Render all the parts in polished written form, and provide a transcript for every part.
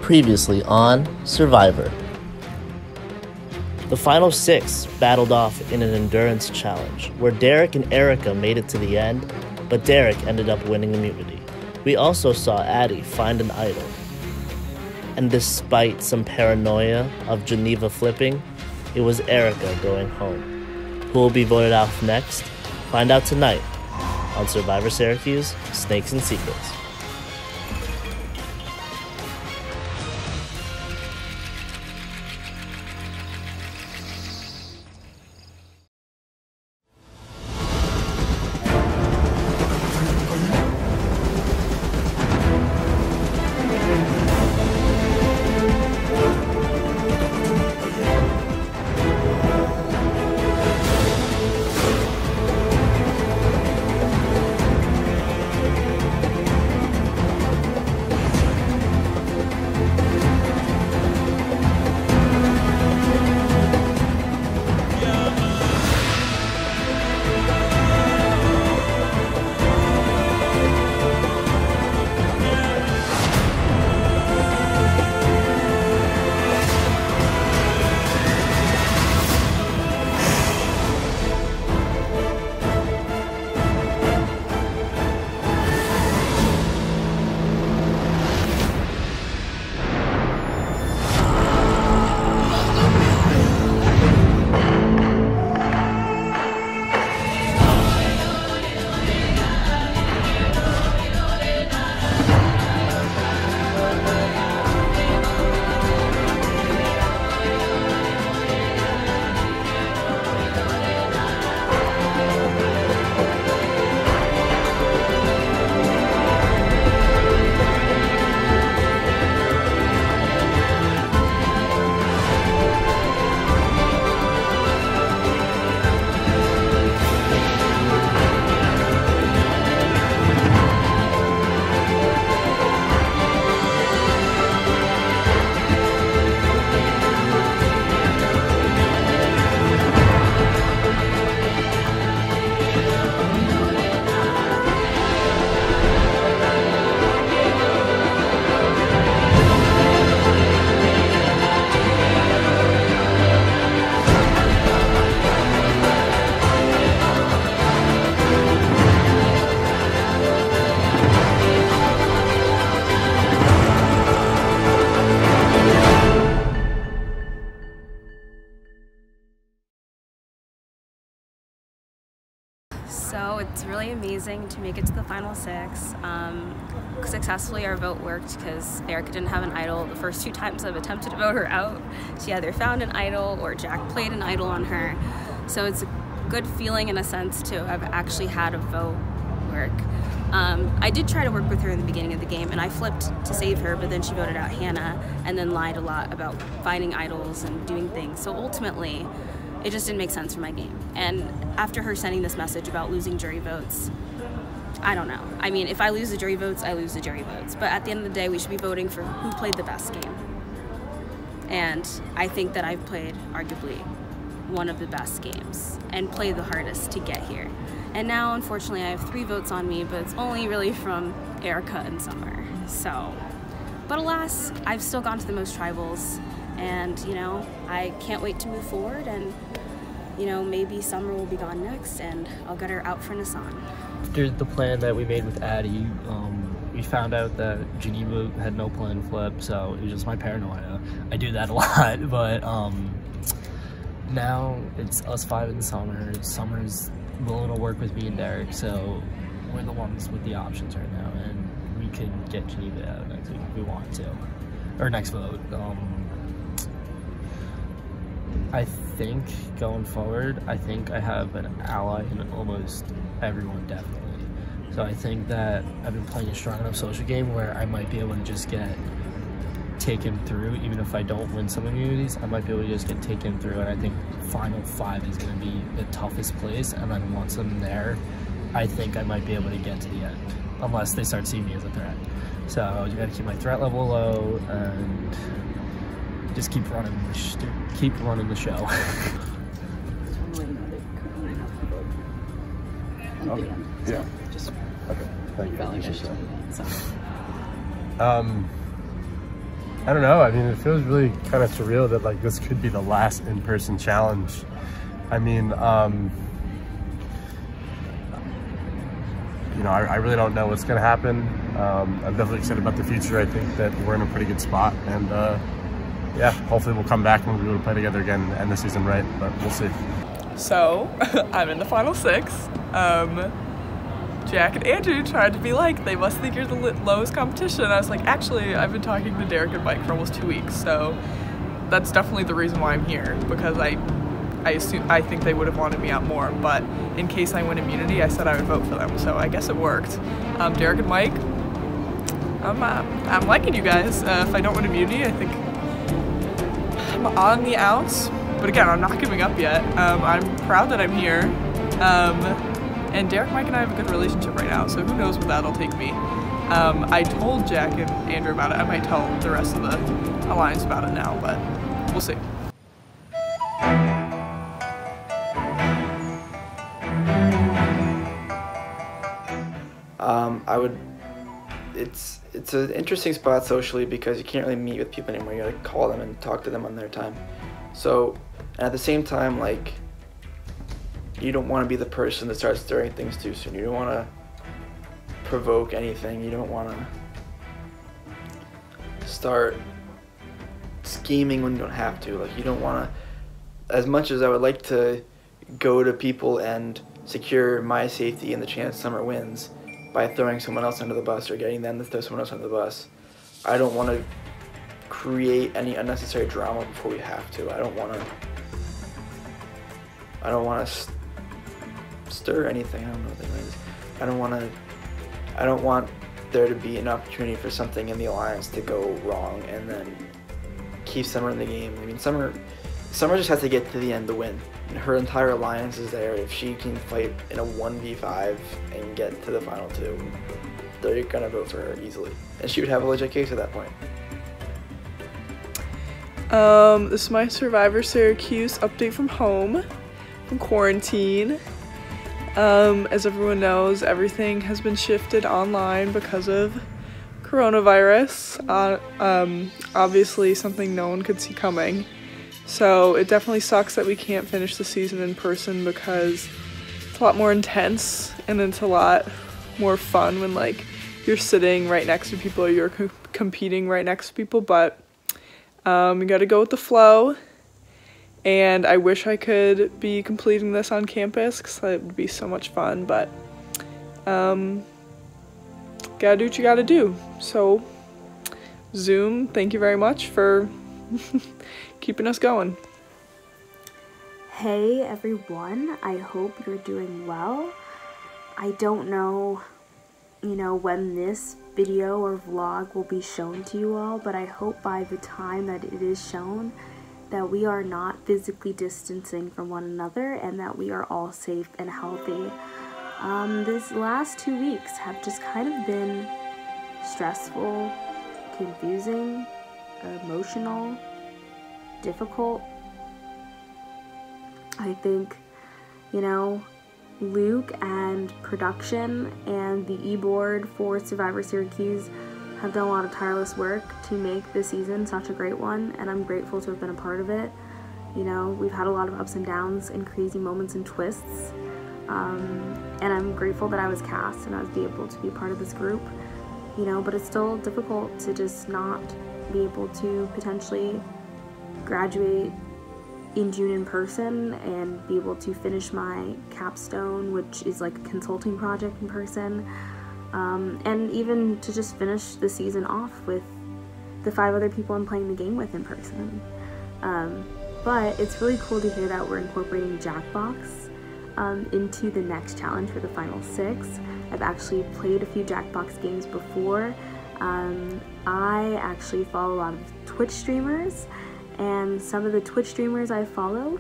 Previously on Syrvivor. The final 6 battled off in an endurance challenge, where Derek and Erica made it to the end, but Derek ended up winning immunity. We also saw Addie find an idol. And despite some paranoia of Geneva flipping, it was Erica going home. Who will be voted out next? Find out tonight on Syrvivor Syracuse, Snakes and Secrets. So it's really amazing to make it to the final 6. Successfully our vote worked because Erica didn't have an idol. The first 2 times I've attempted to vote her out, she either found an idol or Jack played an idol on her. So it's a good feeling in a sense to have actually had a vote work. I did try to work with her in the beginning of the game and I flipped to save her, but then she voted out Hannah and then lied a lot about finding idols and doing things. So ultimately, it just didn't make sense for my game. And after her sending this message about losing jury votes, I don't know. I mean, if I lose the jury votes, I lose the jury votes. But at the end of the day, we should be voting for who played the best game. And I think that I've played arguably one of the best games and played the hardest to get here. And now, unfortunately, I have 3 votes on me, but it's only really from Erica and Summer. So, but alas, I've still gone to the most tribals. And, you know, I can't wait to move forward and, you know, maybe Summer will be gone next and I'll get her out for Nahnsan. After the plan that we made with Addie, we found out that Geneva had no plan to flip, so it was just my paranoia. I do that a lot, but now it's us 5 and Summer. Summer's willing to work with me and Derek, so we're the ones with the options right now, and we could get Geneva out next week if we want to. Or next vote. I think going forward, I think I have an ally in almost everyone, definitely. So I think that I've been playing a strong enough social game where I might be able to just get taken through. Even if I don't win some immunities, I might be able to just get taken through. And I think final 5 is going to be the toughest place. And then once I'm there, I think I might be able to get to the end, unless they start seeing me as a threat. So you got to keep my threat level low and just keep running the show. Okay. Yeah. Just okay. Thank you. validation. So. I don't know. I mean, it feels really kind of surreal that like this could be the last in-person challenge. I mean, you know, I really don't know what's going to happen. I'm definitely excited about the future. I think that we're in a pretty good spot, and yeah, hopefully we'll come back and we'll be able to play together again and end the season right, but we'll see. So, I'm in the final 6. Jack and Andrew tried to be like, they must think you're the lowest competition. I was like, actually, I've been talking to Derek and Mike for almost 2 weeks, so that's definitely the reason why I'm here, because I think they would have wanted me out more, but in case I win immunity, I said I would vote for them, so I guess it worked. Derek and Mike, I'm liking you guys. If I don't win immunity, I think I'm on the outs, but again, I'm not giving up yet. I'm proud that I'm here, and Derek, Mike, and I have a good relationship right now, so who knows where that'll take me. I told Jack and Andrew about it. I might tell the rest of the alliance about it now, but we'll see. It's an interesting spot socially because you can't really meet with people anymore. You gotta call them and talk to them on their time. So, and at the same time, like, you don't want to be the person that starts stirring things too soon. You don't want to provoke anything. You don't want to start scheming when you don't have to. Like, you don't want to, as much as I would like to go to people and secure my safety and the chance Summer wins by throwing someone else under the bus or getting them to throw someone else under the bus, I don't want to create any unnecessary drama before we have to. I don't want to stir anything. I don't know what that is. I don't want there to be an opportunity for something in the alliance to go wrong and then keep Summer in the game. I mean, Summer just has to get to the end to win. And her entire alliance is there. If she can fight in a 1v5 and get to the final 2, they're gonna vote for her easily, and she would have a legit case at that point. This is my Syrvivor Syracuse update from home, from quarantine. As everyone knows, everything has been shifted online because of coronavirus. Obviously something no one could see coming. So it definitely sucks that we can't finish the season in person because it's a lot more intense and it's a lot more fun when like you're sitting right next to people or you're competing right next to people, but we gotta go with the flow. And I wish I could be completing this on campus because that would be so much fun, but gotta do what you gotta do. So Zoom, thank you very much for keeping us going. Hey everyone, I hope you're doing well. I don't know, when this video or vlog will be shown to you all, but I hope by the time that it is shown that we are not physically distancing from one another and that we are all safe and healthy. These last 2 weeks have just kind of been stressful, confusing, emotional, difficult. I think, Luke and production and the e-board for Syrvivor Syracuse have done a lot of tireless work to make this season such a great one, and I'm grateful to have been a part of it. We've had a lot of ups and downs and crazy moments and twists, and I'm grateful that I was cast and I was able to be part of this group, but it's still difficult to just not be able to potentially graduate in June in person and be able to finish my capstone, which is like a consulting project in person, and even to just finish the season off with the 5 other people I'm playing the game with in person. But it's really cool to hear that we're incorporating Jackbox into the next challenge for the final 6. I've actually played a few Jackbox games before. I actually follow a lot of Twitch streamers, and some of the Twitch streamers I follow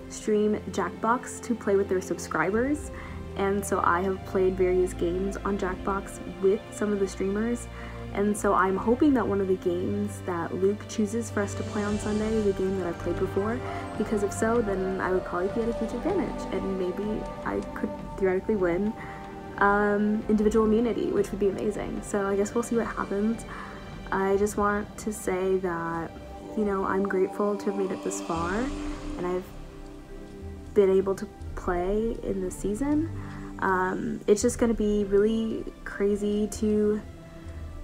stream Jackbox to play with their subscribers, and so I have played various games on Jackbox with some of the streamers, and so I'm hoping that one of the games that Luke chooses for us to play on Sunday is a game that I've played before, because if so, then I would probably be at a huge advantage, and maybe I could theoretically win individual immunity, which would be amazing. So I guess we'll see what happens. I just want to say that, you know, I'm grateful to have made it this far, and I've been able to play in this season. It's just going to be really crazy to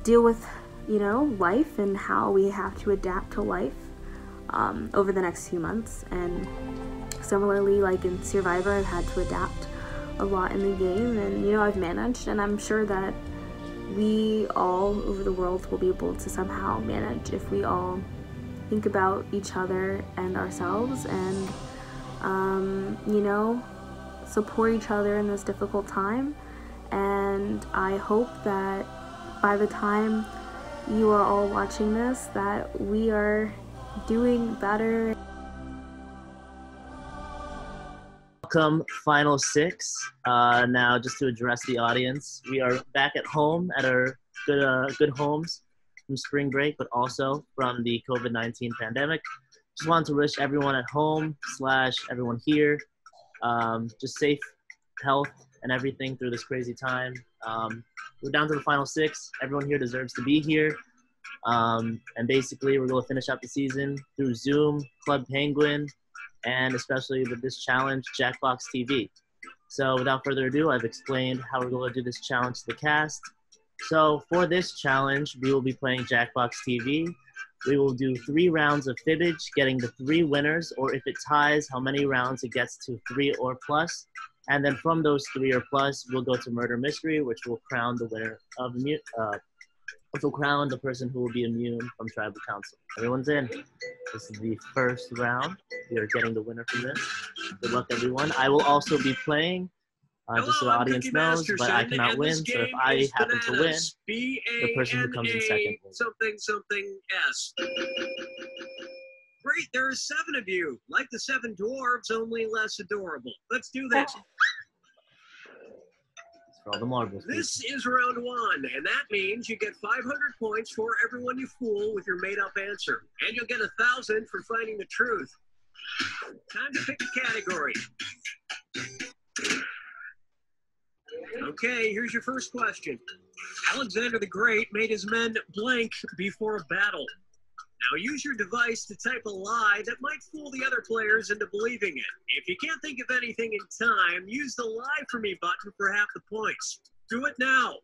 deal with, you know, life and how we have to adapt to life over the next few months. And similarly, like in Syrvivor, I've had to adapt a lot in the game, and, you know, I've managed, and I'm sure that we all over the world will be able to somehow manage if we all think about each other and ourselves, and you know, support each other in this difficult time. And I hope that by the time you are all watching this, that we are doing better. Welcome, Final Six. Now, just to address the audience, we are back at home at our good homes from spring break, but also from the COVID-19 pandemic. Just wanted to wish everyone at home / everyone here just safe health and everything through this crazy time. We're down to the Final Six. Everyone here deserves to be here. And basically, we're going to finish out the season through Zoom, Club Penguin, and especially with this challenge, Jackbox TV. So without further ado, I've explained how we're going to do this challenge to the cast. So for this challenge, we will be playing Jackbox TV. We will do 3 rounds of fibbage, getting the 3 winners, or if it ties, how many rounds it gets to 3 or plus. And then from those 3 or plus, we'll go to Murder Mystery, which will crown the winner of which will crown the person who will be immune from Tribal Council. Everyone's in. This is the first round. We are getting the winner from this. Good luck, everyone. I will also be playing, just so the audience knows, but I cannot win. So if I happen to win, the person who comes in second wins. Something S. Great, there are 7 of you. Like the 7 dwarves, only less adorable. Let's do this. For all the marbles. This is round 1, and that means you get 500 points for everyone you fool with your made-up answer. And you'll get 1,000 for finding the truth. Time to pick a category. Okay, here's your first question. Alexander the Great made his men blank before a battle. Now use your device to type a lie that might fool the other players into believing it. If you can't think of anything in time, use the lie for me button for half the points. Do it now.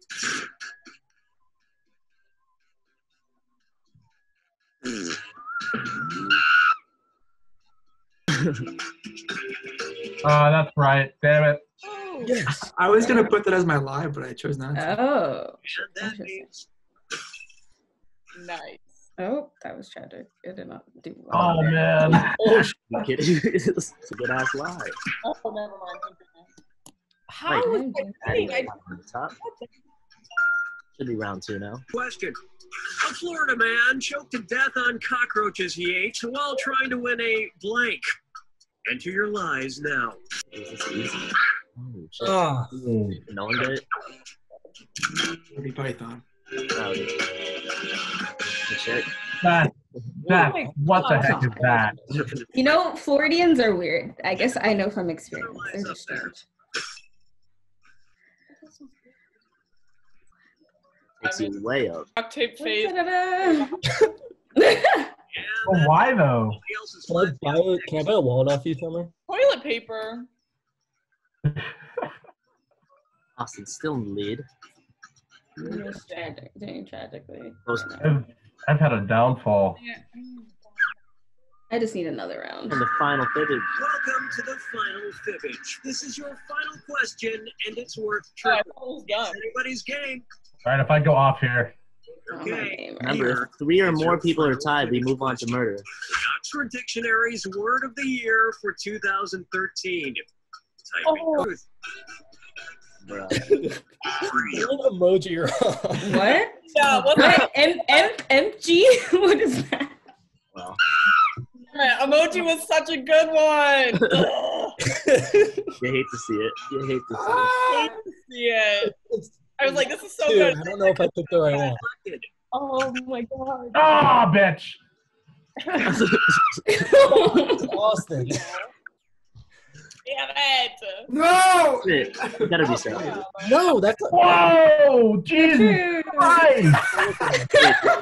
That's right. Damn it. Yes. I was going to put that as my lie, but I chose not to. Oh. And that means... Nice. Oh, that was tragic. It did not do well. Oh, man. Oh, it's a good ass lie. Oh, never mind. How is it top? Should be round 2 now. Question. A Florida man choked to death on cockroaches he ate while trying to win a blank. Enter your lies now. This is easy. Oh. No one did it? Monty Python. Oh, shit. What the heck is that? You know, Floridians are weird. I guess I know from experience. They're just strange. Takes you way up. Duct tape face. Well, why though? Can I buy a wallet off you, Summer? Toilet paper. Austin's still in the lead. Tragically. I've had a downfall. I just need another round. And the final fibbage. Welcome to the final fibbage. This is your final question, and it's worth triple. It's anybody's game. All right, if I go off here. Okay. Remember, if 3 or more people are tied, we move on to murder. Oxford Dictionary's word of the year for 2013. Type in truth. What emoji you're on? What? Yeah, what MG? What is that? Well. Emoji was such a good one. You hate to see it. You hate to see it. I hate to see it. I was like, this is so Dude, good. I don't know if I picked the right one. Oh my god. Ah, bitch. Austin. Damn it! No! It gotta be so. No, that's Whoa! Jesus Christ!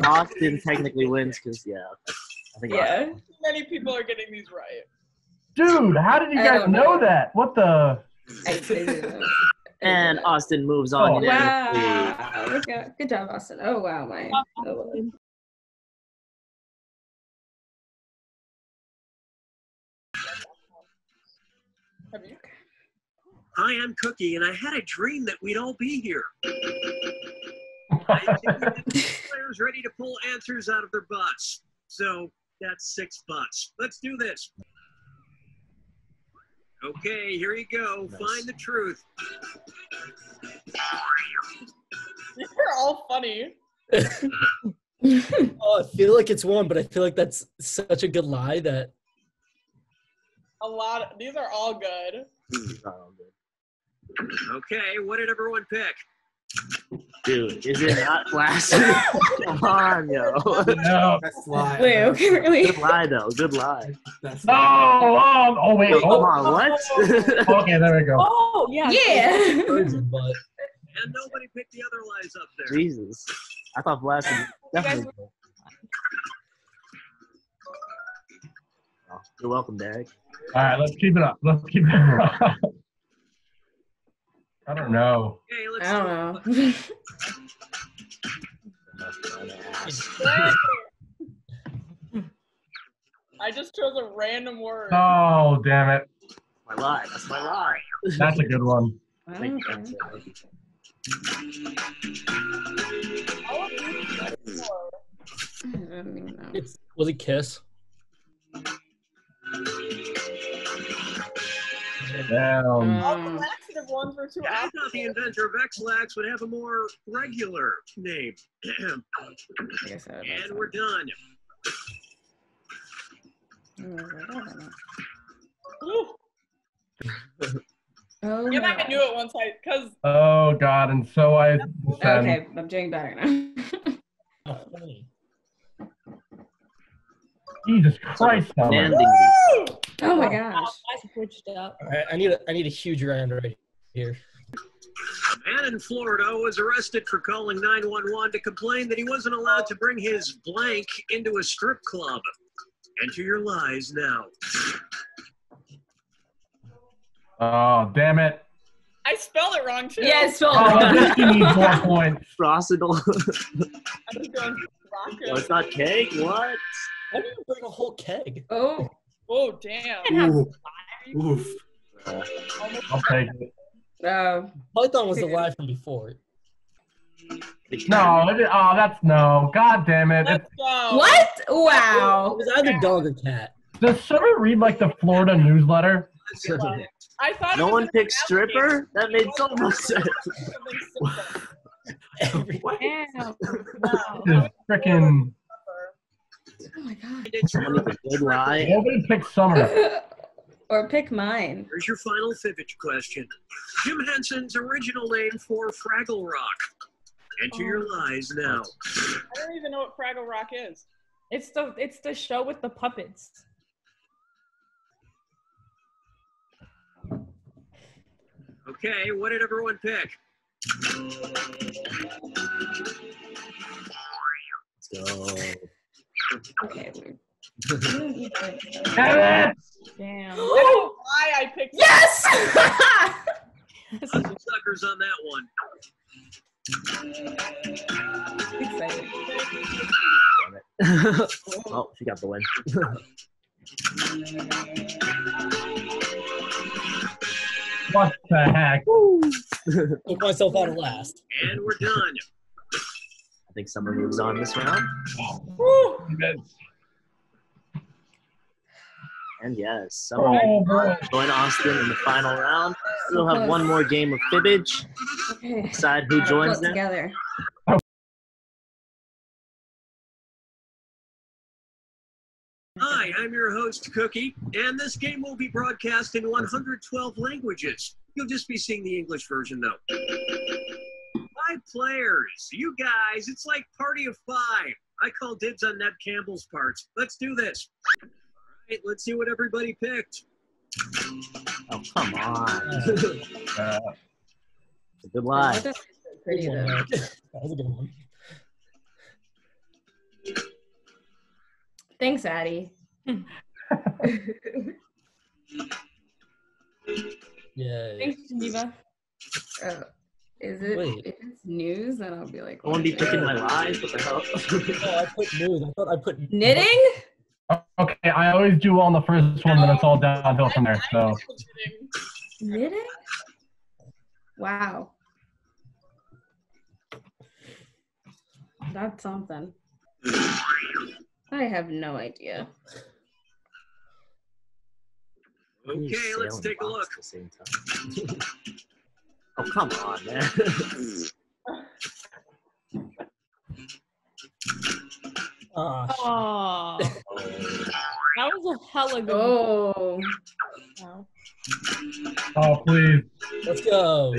Austin technically wins because, yeah. I think Yeah. Many people are getting these right. Dude, how did you guys know that? What the? And Austin moves on. Oh, unanimously. Wow. Look at, good job, Austin. Oh, wow, my. Oh, Hi, I'm Cookie, and I had a dream that we'd all be here. I think we have players ready to pull answers out of their butts. So that's 6 butts. Let's do this. Okay, here you go. Nice. Find the truth. You're all funny. Oh, I feel like it's one, but I feel like that's such a good lie that. These are all good. Okay, what did everyone pick? Dude, is it not Fasten? Come on, yo. No. That's lie. wait, okay, really? Good lie, though. Good lie. That's No! Oh, wait. Wait, come Oh. on, what? Okay, there we go. Oh, yeah. Yeah. But And nobody picked the other lies up there. Jesus. I thought Fasten definitely. Oh, you're welcome, Derek. All right, let's keep it up. Let's keep it up. I don't know. Okay, let's I don't know. I just chose a random word. Oh, damn it. My lie. That's my lie. That's a good one. I think that's it. was it Kiss? Damn. All the laxative ones were too I thought the inventor of X-Lax would have a more regular name. And we're done. Oh, Yeah, my I knew it once because Oh, God. And so I descend. Okay, I'm doing better now. Jesus Christ. Summer. Oh my gosh. I switched up. All right, I need a huge round right here. A man in Florida was arrested for calling 911 to complain that he wasn't allowed to bring his blank into a strip club. Enter your lies now. Oh, damn it. I spelled it wrong too. Yeah, it's Oh, this you need more points. Frosted. I was going rocket. Oh, it's not cake? What? Why do you bring a whole keg? Oh. Oh damn. Ooh. Oof. I'll take it. Python was the lie from before. No, that's no. God damn it. Let's go. What? Wow. It was either dog or cat. Does someone read like the Florida newsletter? I thought No one picked stripper? That made so much sense. Damn. This is freaking. Oh my god. Someone picked good lie. Nobody picked summer. Or pick mine. Here's your final fibbage question. Jim Henson's original name for Fraggle Rock. Enter your lies now. I don't even know what Fraggle Rock is. It's the show with the puppets. Okay, what did everyone pick? Let's go. Okay. Damn it! Damn. I don't know why I picked Yes! Some suckers on that one. Oh, she got the win. What the heck? Took myself out of last. And we're done. I think Summer moves on this round. And yes, Summer will join Austin in the final round. We'll have one more game of fibbage. Okay. Decide who joins them. Together. Hi, I'm your host, Cookie, and this game will be broadcast in 112 languages. You'll just be seeing the English version, though. 5 players. You guys, it's like party of 5. I call dibs on Neb Campbell's parts. Let's do this. All right, let's see what everybody picked. Oh, come on. Good lie. Pretty though. That was a good one. Thanks, Addie. Yeah. Thanks, Geneva. Is it? Wait. If it's news, then I'll be like. I won't be picking my lies. What the hell? Oh, I put news. I thought I put Knitting? Okay, I always do well on the first one, then it's all downhill from there. So. Knitting? Wow. That's something. I have no idea. Okay, let's take a look. At the same time. Oh, come on, man. Oh. That was a hella good Oh. Wow. Oh, please. Let's go.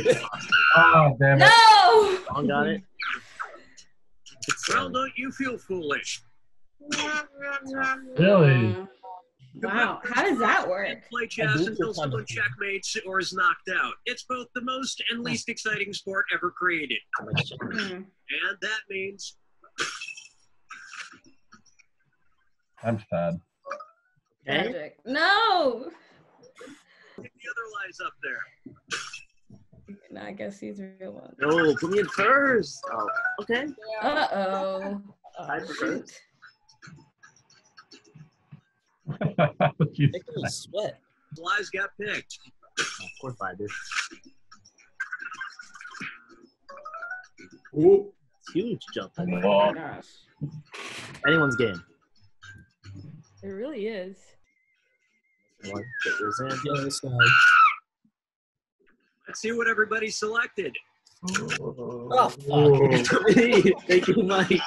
Oh, damn it. No! Sean got it. Well, don't you feel foolish? Really? Wow. How does that work? Play chess until someone checkmates or is knocked out. It's both the most and least exciting sport ever created. And that means... I'm sad. Magic. No! Pick the other lies up there. No, I guess these are real ones. No, put me in first. Oh, okay. Uh-oh. Tied for first. Make me sweat. Lies got picked. Of course I did. Ooh. Huge jump. Oh my gosh. Anyone's game. It really is. One, get yours in. Yeah, this guy. Let's see what everybody selected. Oh, fuck. Thank you, Mike.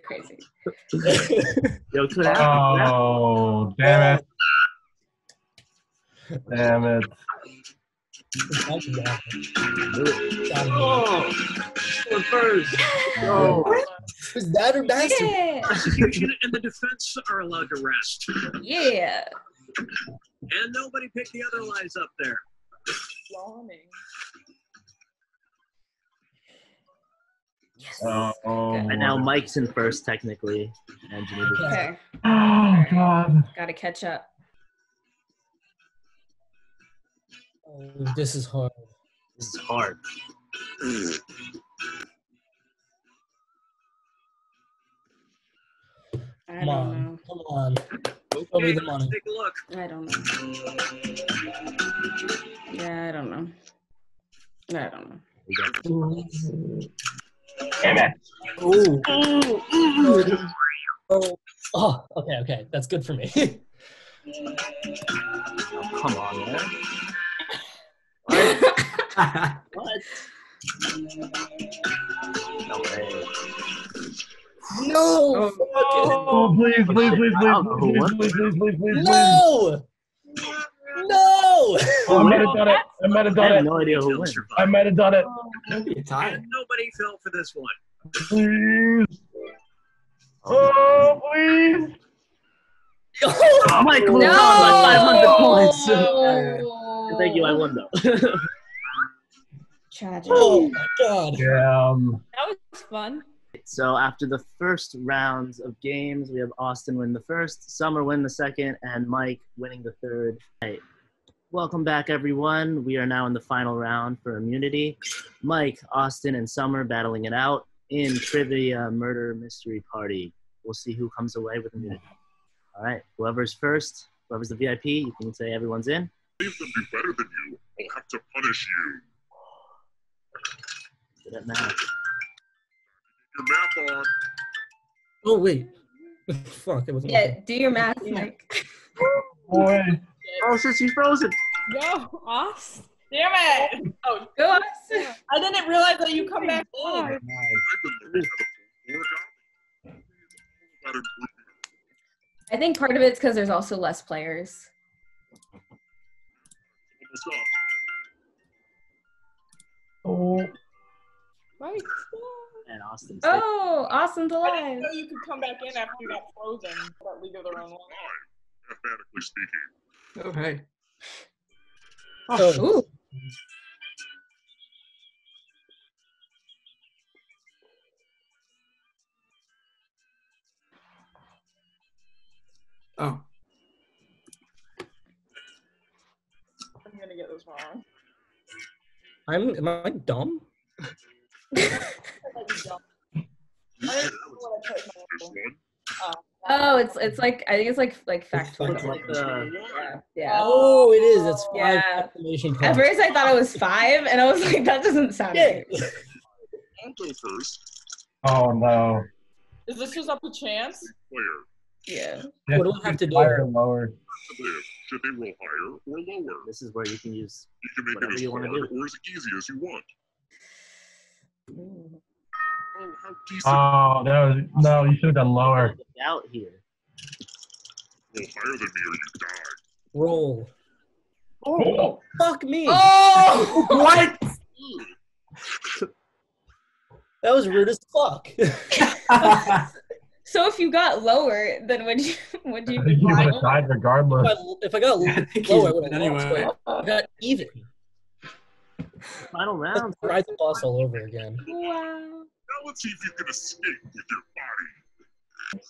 Crazy. Yo, could happen. Oh, damn it. Damn it. Oh, going first. Oh. Is that or bastard? Yeah. Prosecution and the defense are allowed to rest. Yeah. And nobody picked the other lies up there. And now Mike's in first, technically. And Geneva's in Okay. Oh, God. Gotta catch up. Oh, this is hard. This is hard. I don't know. Come on. Show me the money. Take a look. I don't know. Yeah, I don't know. I don't know. Damn it. Oh, okay. That's good for me. Oh, come on, man. What? No way. No! Oh, please. No! No! Oh, I might have done it. I have no idea who wins. I might have done it. Maybe a tie. And nobody fell for this one. Please. Oh, please. Oh, Michael, No! like 500 points. Thank you, I won though. Tragic. Oh my god. That was fun. So after the first rounds of games, we have Austin win the first, Summer win the second, and Mike winning the third. Hey, welcome back, everyone. We are now in the final round for immunity. Mike, Austin, and Summer battling it out in Trivia Murder Mystery Party. We'll see who comes away with immunity. All right, whoever's first, whoever's the VIP, you can say everyone's in. Believe them be better than you, I'll have to punish you. Good at math. Your math on. Oh, wait. Fuck, it wasn't. Yeah, do your math, Mike. Boy. Oh, shit, she's frozen. Go, Oss. Damn it. Oh, go on. I didn't realize that you come back in. I think part of it's because there's also less players. Oh. Right. And Austin's Oh, Austin's I alive. didn't know you could come back in after you got frozen. That league of their own. mathematically speaking. Oh, hey. Oh. Ooh. Oh. I'm gonna get this wrong. Am I dumb? Oh, it's like I think it's like factual. Yeah. Oh, it is. It's 5 Yeah. exclamation At points. first I thought it was 5, and I was like, that doesn't sound right. I'll go first. Oh no. Is this just up to chance? Player. Yeah. What do I have to do? Higher or lower? Should they roll higher or lower? This is where you can use You can make whatever it as you want to hard do. or as easy as you want. Oh, how decent. Oh, no, you should have done lower. Out here. Roll higher than me or you die. Roll. Oh. Fuck me. Oh! What? That was rude as fuck. So if you got lower, then would you I think you would have died regardless. If I got lower, I would have anyway. lost. But I got even. Final round. Let's ride the boss all over again. Wow. Now let's see if you can escape with your body.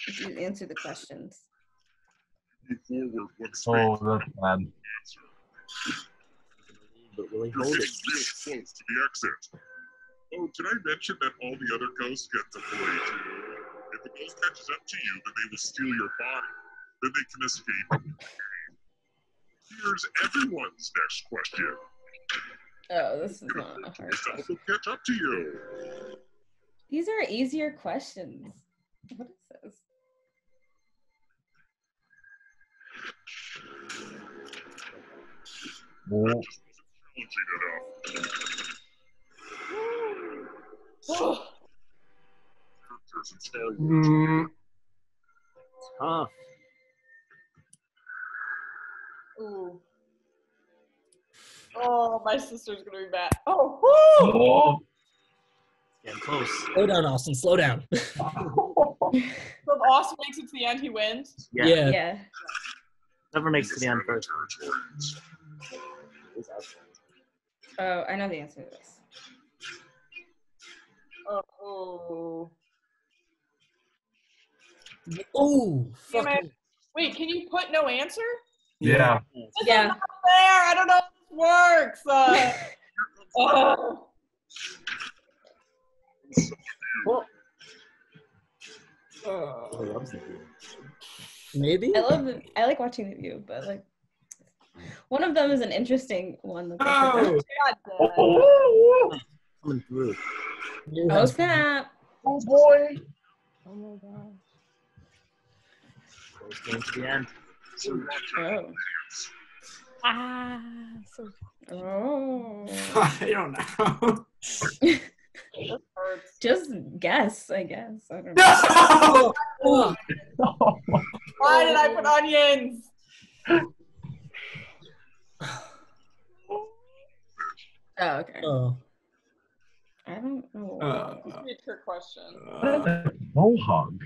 If you answer the questions. Move forward one space. Oh, that's bad. But will he You're hold getting it? real close to the exit. Oh, did I mention that all the other ghosts get to play too? If a ghost catches up to you, then they will steal your body. Then they can escape. Here's everyone's next question. Oh, this is not a hard Is to help question. them catch up to you. These are easier questions. What is this? Oh. That just wasn't challenging enough. Characters in Star Wars. Tough. Ooh. Oh, my sister's gonna be bad. Oh, woo! Oh. Getting close. Slow down, Austin. Slow down. So if Austin makes it to the end, he wins. Yeah. Yeah. Never makes it to the end first. Oh, I know the answer to this. Oh. Oh, Damn fuck. it. Wait, can you put no answer? Yeah. This Yeah. is not fair. I don't know if this works. Oh. Maybe? I like watching The View, but like one of them is an interesting one. That Oh! Oh. Coming through. Oh snap! Oh boy. Oh my god. Close game to the end. Oh. Ah. So. Oh. I don't know. Just guess, I guess. I don't know. No! Why did I put onions? Oh, okay. Oh. I don't know. This is a trick question. No hug.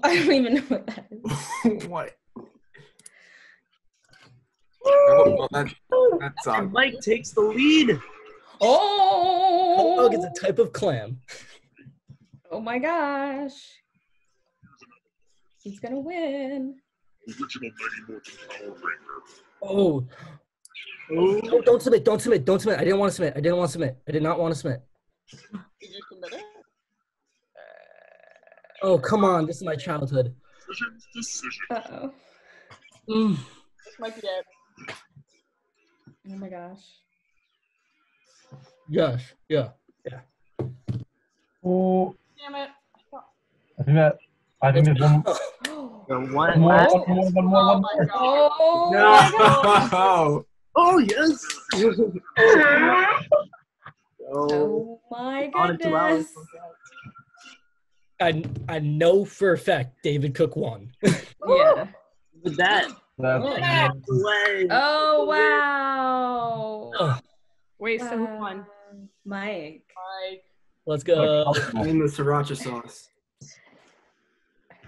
I don't even know what that is. What? Oh, that's And Mike takes the lead. Oh! Hug is a type of clam. Oh my gosh. He's gonna win. Original Mighty Morphin Power Ranger. Oh. Oh, don't submit. Don't submit. Don't submit. I didn't want to submit. I didn't want to submit. I did not want to submit. Did you submit it? Oh, come on. This is my childhood. Decision. Uh-oh. This might be it. Oh my gosh. Gosh. Yeah. Oh. Damn it. I think there's one. The One one more. last. One more. One more. Oh One my more. god. Oh my gosh. No! Oh yes. Oh my On in 2 hours. goodness. I know for a fact David Cook won. Yeah. With that. That's Way. Oh wow. Oh, Wait, so who won? Mike. Mike. let's go. In the sriracha sauce.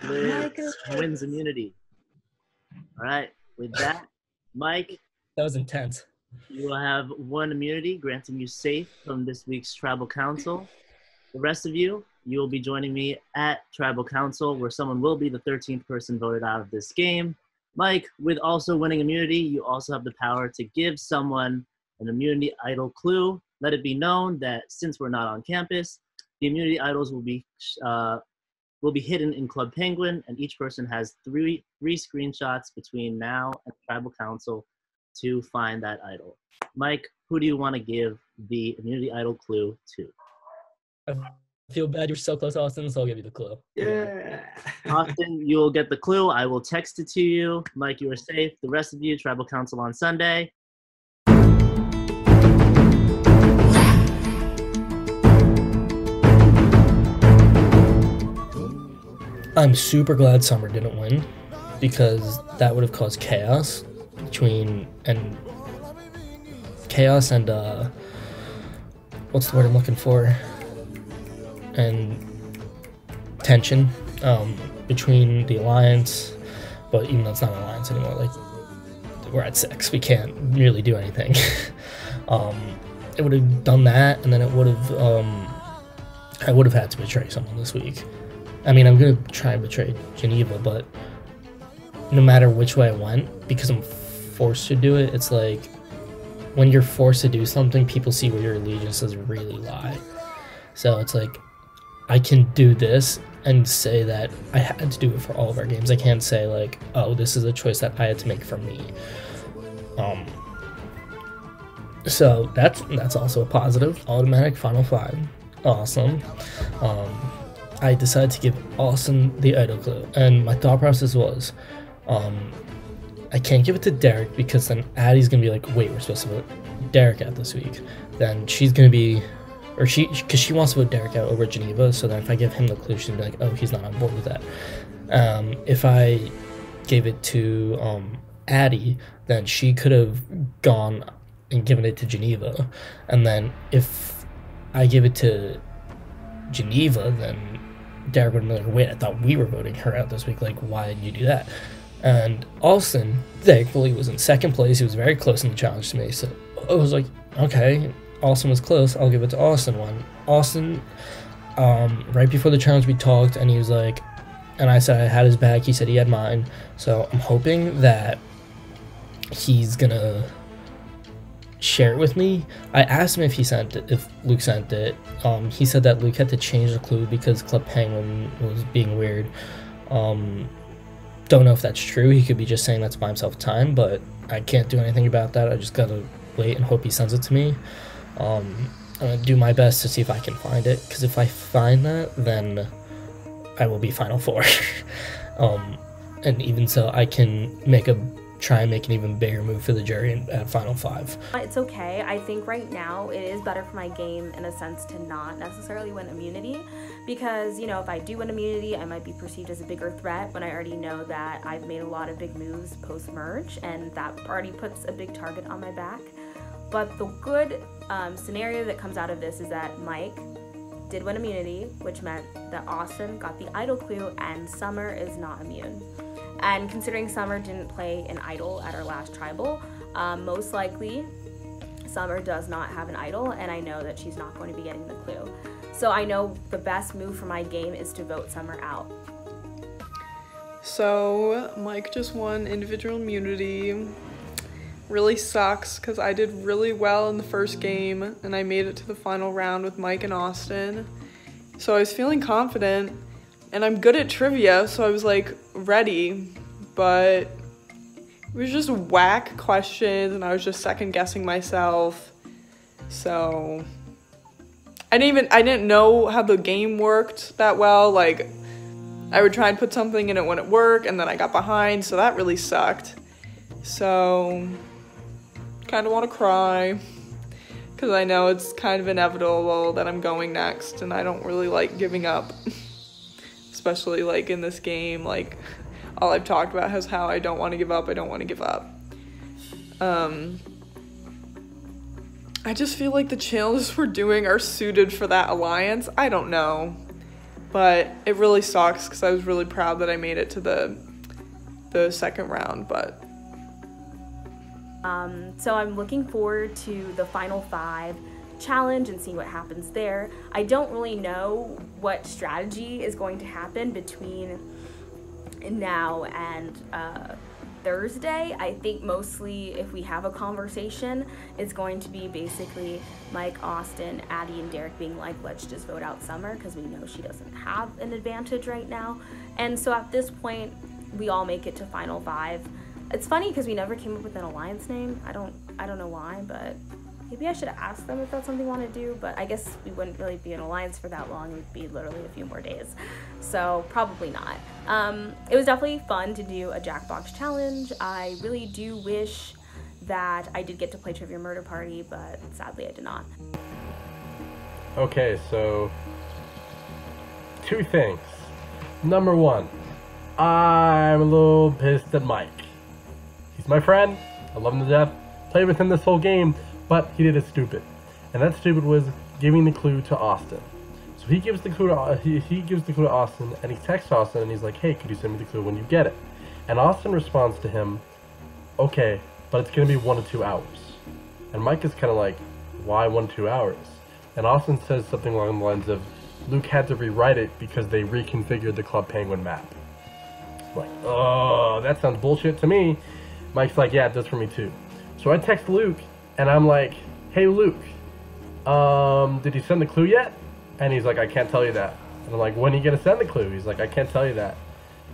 Liz wins immunity. All right. With that, Mike, That was intense. you will have 1 immunity, granting you safe from this week's Tribal Council. The rest of you, you will be joining me at Tribal Council, where someone will be the 13th person voted out of this game. Mike, with also winning immunity, you also have the power to give someone an immunity idol clue. Let it be known that since we're not on campus, the immunity idols will be hidden in Club Penguin, and each person has three screenshots between now and Tribal Council to find that idol. Mike, who do you want to give the immunity idol clue to? I feel bad you're so close, Austin, so I'll give you the clue. Yeah. Austin, you'll get the clue. I will text it to you. Mike, you are safe. The rest of you, Tribal Council on Sunday. I'm super glad Summer didn't win, because that would have caused chaos and what's the word I'm looking for? And tension between the alliance, but even though it's not an alliance anymore, like, we're at 6, we can't really do anything. It would have done that, and then it would have I would have had to betray someone this week. I mean, I'm gonna try and betray Geneva, but no matter which way I went, because I'm forced to do it, it's like when you're forced to do something, people see where your allegiances really lie. So it's like, I can do this and say that I had to do it for all of our games. I can't say like, oh, this is a choice that I had to make for me. So that's also a positive. Automatic final 5. Awesome. I decided to give Austin the idol clue, and my thought process was, I can't give it to Derek because then Addie's gonna be like, wait, we're supposed to vote Derek out this week. Then she's gonna be, or because she wants to vote Derek out over Geneva, so then if I give him the clue, she's gonna be like, oh, he's not on board with that. If I gave it to Addie, then she could have gone and given it to Geneva, and then if I give it to Geneva, then Derek would have been like, wait, I thought we were voting her out this week, like, why did you do that? And Austin, thankfully, was in 2nd place. He was very close in the challenge to me, so I was like, okay, Austin was close, I'll give it to Austin one. Austin, right before the challenge we talked, and he was like, and I said I had his back, he said he had mine, so I'm hoping that he's gonna share it with me. I asked him if Luke sent it. He said that Luke had to change the clue because Club Penguin was being weird. Don't know if that's true. He could be just saying that to buy himself time, but I can't do anything about that. I just gotta wait and hope he sends it to me. I'm gonna do my best to see if I can find it, because if I find that, then I will be Final 4. And even so, I can try and make an even bigger move for the jury at Final 5. It's okay. I think right now it is better for my game in a sense to not necessarily win immunity, because, you know, if I do win immunity, I might be perceived as a bigger threat when I already know that I've made a lot of big moves post-merge, and that already puts a big target on my back. But the good scenario that comes out of this is that Mike did win immunity, which meant that Austin got the idol clue and Summer is not immune. And considering Summer didn't play an idol at our last tribal, most likely Summer does not have an idol, and I know that she's not going to be getting the clue. So I know the best move for my game is to vote Summer out. So Mike just won individual immunity. Really sucks because I did really well in the first game and I made it to the final round with Mike and Austin. So I was feeling confident, and I'm good at trivia, so I was like ready, but it was just whack questions and I was just second guessing myself. So I didn't know how the game worked that well. Like, I would try and put something in it when it worked, and then I got behind, so that really sucked. So kind of want to cry because I know it's kind of inevitable that I'm going next, and I don't really like giving up. Especially like in this game, like all I've talked about is how I don't want to give up. I just feel like the challenges we're doing are suited for that alliance. I don't know, but it really sucks because I was really proud that I made it to the the second round, but so I'm looking forward to the final 5 challenge and seeing what happens there. I don't really know what strategy is going to happen between now and Thursday. I think mostly if we have a conversation, it's going to be basically Mike, Austin, Addie, and Derek being like, let's just vote out Summer because we know she doesn't have an advantage right now. And so at this point, we all make it to final 5. It's funny because we never came up with an alliance name. I don't know why, but maybe I should have asked them if that's something they want to do, but I guess we wouldn't really be an alliance for that long. It would be literally a few more days. So probably not. It was definitely fun to do a Jackbox challenge. I really do wish that I did get to play Trivia Murder Party, but sadly I did not. Okay, so 2 things. Number 1, I'm a little pissed at Mike. He's my friend. I love him to death. Played with him this whole game. But he did it stupid, and that stupid was giving the clue to Austin. So he gives the clue to he gives the clue to Austin, and he texts Austin, and he's like, "Hey, could you send me the clue when you get it?" And Austin responds to him, "Okay, but it's gonna be 1 to 2 hours." And Mike is kind of like, "Why 1 to 2 hours?" And Austin says something along the lines of, "Luke had to rewrite it because they reconfigured the Club Penguin map." I'm like, oh, that sounds bullshit to me. Mike's like, "Yeah, it does for me too." So I text Luke. And I'm like, "Hey Luke, did you send the clue yet?" And he's like, "I can't tell you that." And I'm like, "When are you gonna send the clue?" He's like, "I can't tell you that."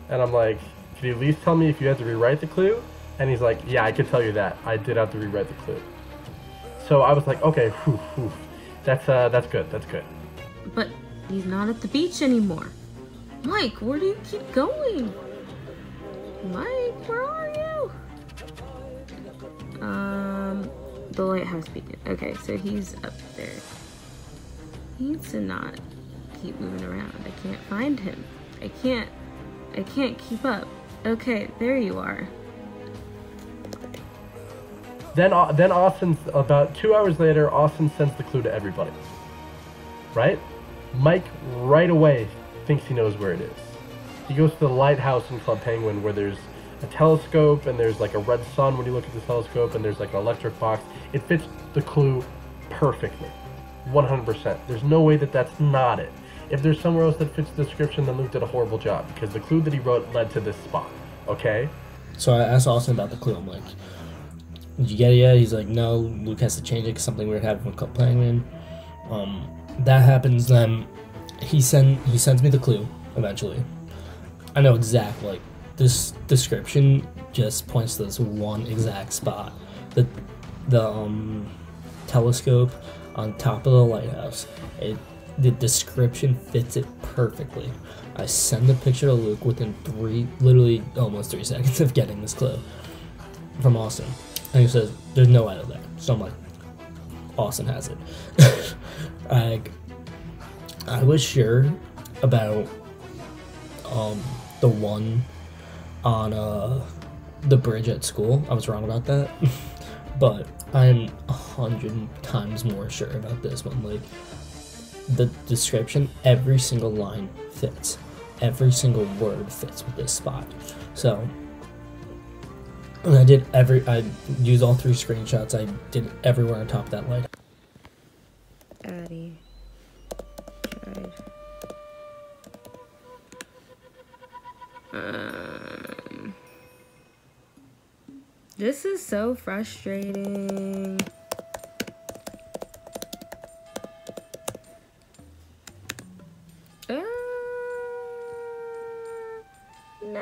And I'm like, "Could you at least tell me if you had to rewrite the clue?" And he's like, "Yeah, I can tell you that. I did have to rewrite the clue." So I was like, "Okay, whew, whew. That's good. That's good." But he's not at the beach anymore. Mike, where do you keep going? Mike, where are you? The lighthouse beacon. Okay, so he's up there. He needs to not keep moving around. I can't find him. I can't keep up. Okay, there you are. Then Austin, about 2 hours later, Austin sends the clue to everybody. Right? Mike right away thinks he knows where it is. He goes to the lighthouse in Club Penguin where there's a telescope and there's like a red sun when you look at the telescope and there's like an electric box. It fits the clue perfectly. 100%. There's no way that that's not it. If there's somewhere else that fits the description, then Luke did a horrible job because the clue that he wrote led to this spot. Okay? So I asked Austin about the clue. I'm like, "Did you get it yet?" He's like, "No, Luke has to change it because something weird happened with Club Penguin." That happens, then he sends me the clue eventually. I know exactly, like, this description just points to this one exact spot. The telescope on top of the lighthouse. The description fits it perfectly. I send the picture to Luke within literally almost 3 seconds of getting this clue from Austin. And he says, "There's no idol there." So I'm like, Austin has it. I was sure about the one on the bridge at school. I was wrong about that. But I'm 100 times more sure about this one. Like, the description, every single line fits. Every single word fits with this spot. So, and I used all 3 screenshots. I did everywhere on top of that light. Addie. Tried. This is so frustrating. No.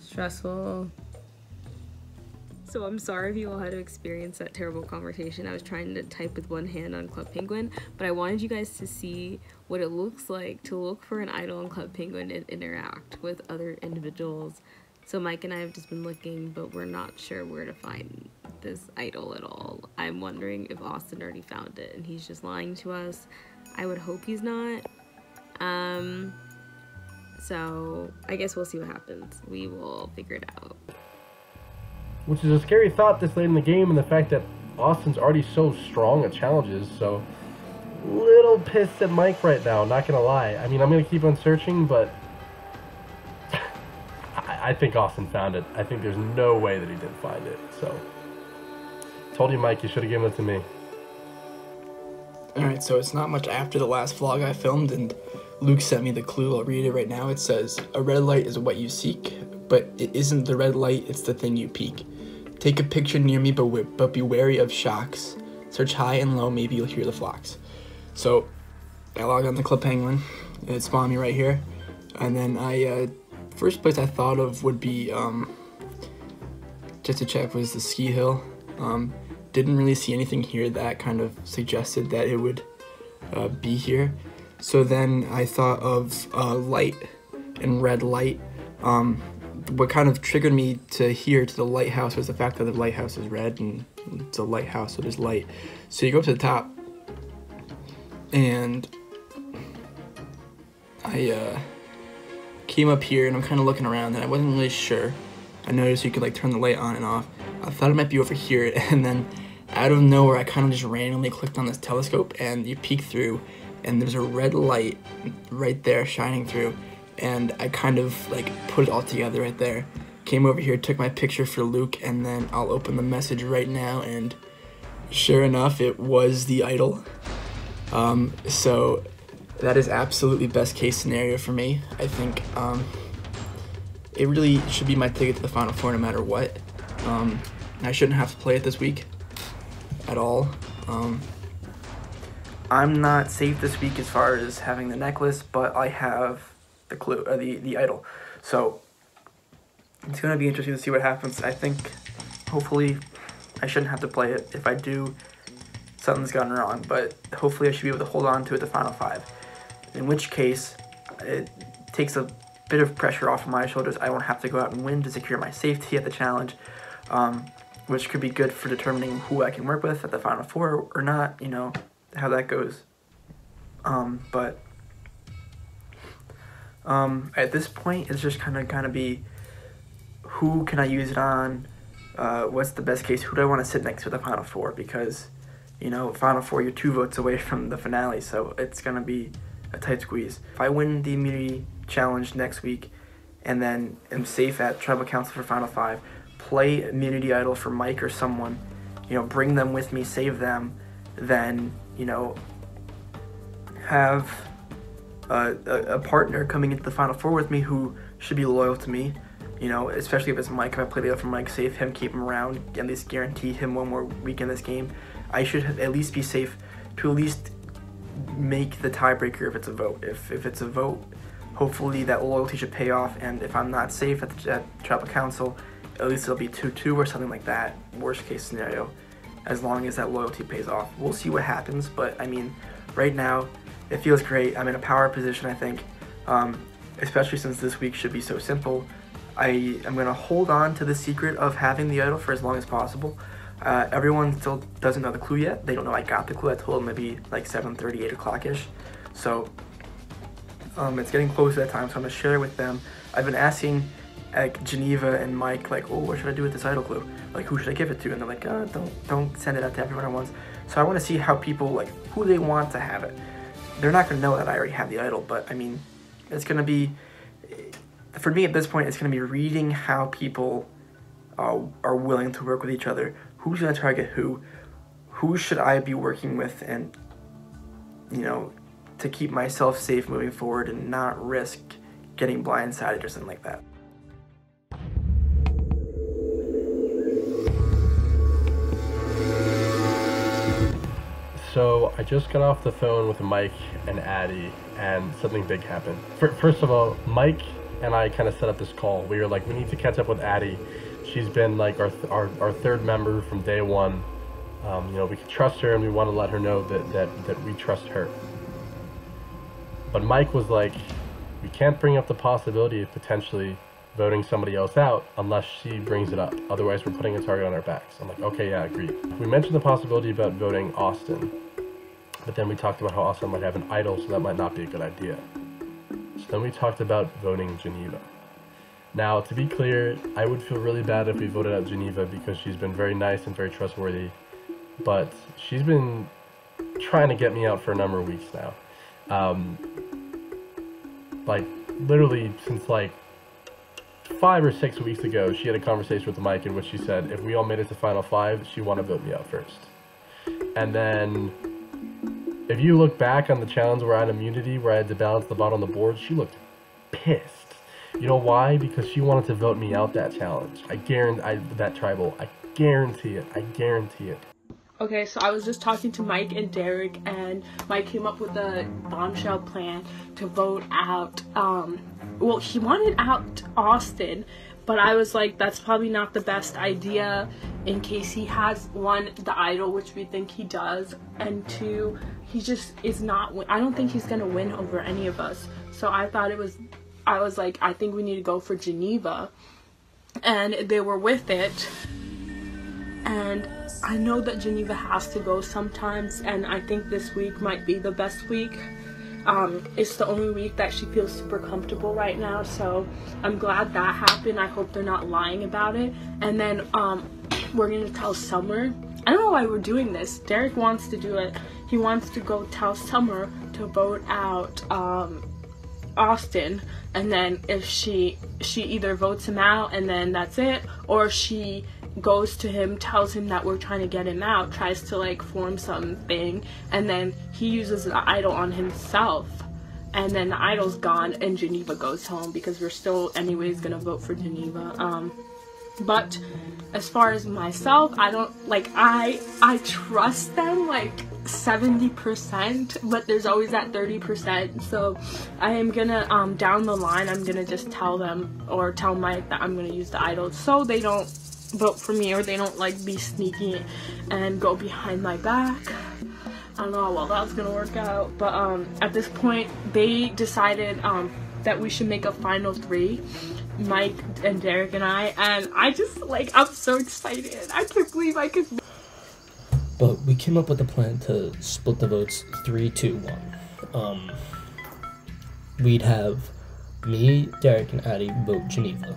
Stressful. So I'm sorry if you all had to experience that terrible conversation. I was trying to type with one hand on Club Penguin, but I wanted you guys to see what it looks like to look for an idol on Club Penguin and interact with other individuals. So Mike and I have just been looking, but we're not sure where to find this idol at all. I'm wondering if Austin already found it and he's just lying to us. I would hope he's not. So I guess we'll see what happens. We will figure it out. Which is a scary thought this late in the game, and the fact that Austin's already so strong at challenges, so little pissed at Mike right now, not gonna lie. I mean, I'm gonna keep on searching, but I think Austin found it. I think there's no way that he didn't find it. So, told you, Mike, you should have given it to me. Alright, so it's not much after the last vlog I filmed, and Luke sent me the clue. I'll read it right now. It says, "A red light is what you seek, but it isn't the red light, it's the thing you peek. Take a picture near me, but be wary of shocks. Search high and low, maybe you'll hear the flocks." So, I logged on the Club Penguin, and it spawned me right here. And then first place I thought of would be, just to check, was the ski hill. Didn't really see anything here that kind of suggested that it would be here. So then I thought of light and red light. What kind of triggered me to the lighthouse was the fact that the lighthouse is red and it's a lighthouse, so there's light. So you go up to the top, and I came up here and I'm kind of looking around and I wasn't really sure. I noticed you could like turn the light on and off. I thought it might be over here, and then out of nowhere I kind of just randomly clicked on this telescope and you peek through and there's a red light right there shining through, and I kind of like put it all together right there. Came over here, took my picture for Luke, and then I'll open the message right now, and sure enough it was the idol. So that is absolutely best case scenario for me. I think it really should be my ticket to the Final Four no matter what. I shouldn't have to play it this week at all. I'm not safe this week as far as having the necklace, but I have the clue, the idol. So it's gonna be interesting to see what happens. I think hopefully I shouldn't have to play it. If I do, something's gone wrong, but hopefully I should be able to hold on to it the final 5. In which case, it takes a bit of pressure off of my shoulders. I won't have to go out and win to secure my safety at the challenge, which could be good for determining who I can work with at the Final Four or not, you know, how that goes. But at this point, it's just kind of be, who can I use it on? What's the best case? Who do I want to sit next to at the Final Four? Because, you know, Final Four, you're 2 votes away from the finale, so it's going to be a tight squeeze. If I win the immunity challenge next week and then am safe at Tribal Council for Final 5, play immunity idol for Mike or someone, you know, bring them with me, save them, then, you know, have a partner coming into the Final Four with me who should be loyal to me, you know, especially if it's Mike. If I play the idol for Mike, save him, keep him around, at least guarantee him 1 more week in this game. I should at least be safe to at least make the tiebreaker if it's a vote. If it's a vote, hopefully that loyalty should pay off, and if I'm not safe at Tribal Council, at least it'll be 2-2 or something like that, worst case scenario, as long as that loyalty pays off. We'll see what happens, but I mean, right now, it feels great. I'm in a power position, I think, especially since this week should be so simple. I am going to hold on to the secret of having the idol for as long as possible. Everyone still doesn't know the clue yet. They don't know I got the clue. I told them maybe like 7:30, 8 o'clock-ish. So it's getting close to that time, so I'm going to share it with them. I've been asking like Geneva and Mike, like, oh, what should I do with this idol clue? Like, who should I give it to? And they're like, don't send it out to everyone at once. So I want to see how people, like, who they want to have it. They're not going to know that I already have the idol, but I mean, it's going to be, for me at this point, it's going to be reading how people are willing to work with each other. Who's going to target who? Who should I be working with, and, you know, to keep myself safe moving forward and not risk getting blindsided or something like that. So I just got off the phone with Mike and Addie, and something big happened. First of all, Mike and I kind of set up this call. We were like, we need to catch up with Addie. She's been like our 3rd member from day 1. You know, we can trust her, and we want to let her know that we trust her. But Mike was like, we can't bring up the possibility of potentially voting somebody else out unless she brings it up. Otherwise, we're putting a target on our backs. I'm like, okay, yeah, agreed. We mentioned the possibility about voting Austin, but then we talked about how Austin might have an idol, so that might not be a good idea. So then we talked about voting Geneva. Now, to be clear, I would feel really bad if we voted out Geneva because she's been very nice and very trustworthy, but she's been trying to get me out for a number of weeks now. Like, literally since like 5 or 6 weeks ago, she had a conversation with Mike in which she said, if we all made it to Final 5, she wanted to vote me out first. And then, if you look back on the challenge where I had immunity, where I had to balance the bot on the board, she looked pissed. You know why? Because she wanted to vote me out that challenge. I guarantee it. I guarantee it. Okay, so I was just talking to Mike and Derek, and Mike came up with a bombshell plan to vote out, well, he wanted out Austin, but I was like, that's probably not the best idea in case he has, 1, the idol, which we think he does, and 2, he just is not, I don't think he's gonna win over any of us. So I was like, I think we need to go for Geneva, and they were with it. And I know that Geneva has to go sometimes, and I think this week might be the best week. It's the only week that she feels super comfortable right now, so I'm glad that happened. I hope they're not lying about it. And then we're gonna tell Summer. I don't know why we're doing this. Derek wants to do it. He wants to go tell Summer to vote out Austin, and then if she either votes him out and then that's it, or she goes to him, tells him that we're trying to get him out, tries to like form something, and then he uses the idol on himself, and then the idol's gone and Geneva goes home, because we're still anyways gonna vote for Geneva. But as far as myself, I don't like, I trust them like 70%, but there's always that 30%. So I am gonna down the line, I'm gonna just tell them, or tell Mike that I'm gonna use the idol, so they don't vote for me, or they don't like be sneaky and go behind my back. I don't know how well that's gonna work out, but at this point they decided that we should make a final 3, Mike and Derek and I just like, I'm so excited. I can't believe I could. But we came up with a plan to split the votes 3-2-1. We'd have me, Derek, and Addie vote Geneva.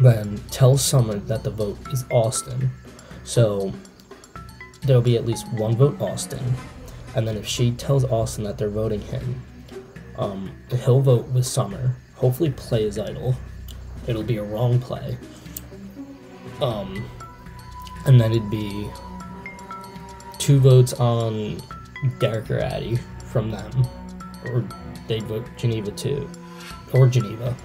Then tell Summer that the vote is Austin. So there'll be at least 1 vote Austin. And then if she tells Austin that they're voting him, he'll vote with Summer. Hopefully play his idol. It'll be a wrong play. And then it'd be 2 votes on Derek or Addie from them. Or they'd vote Geneva too. Or Geneva.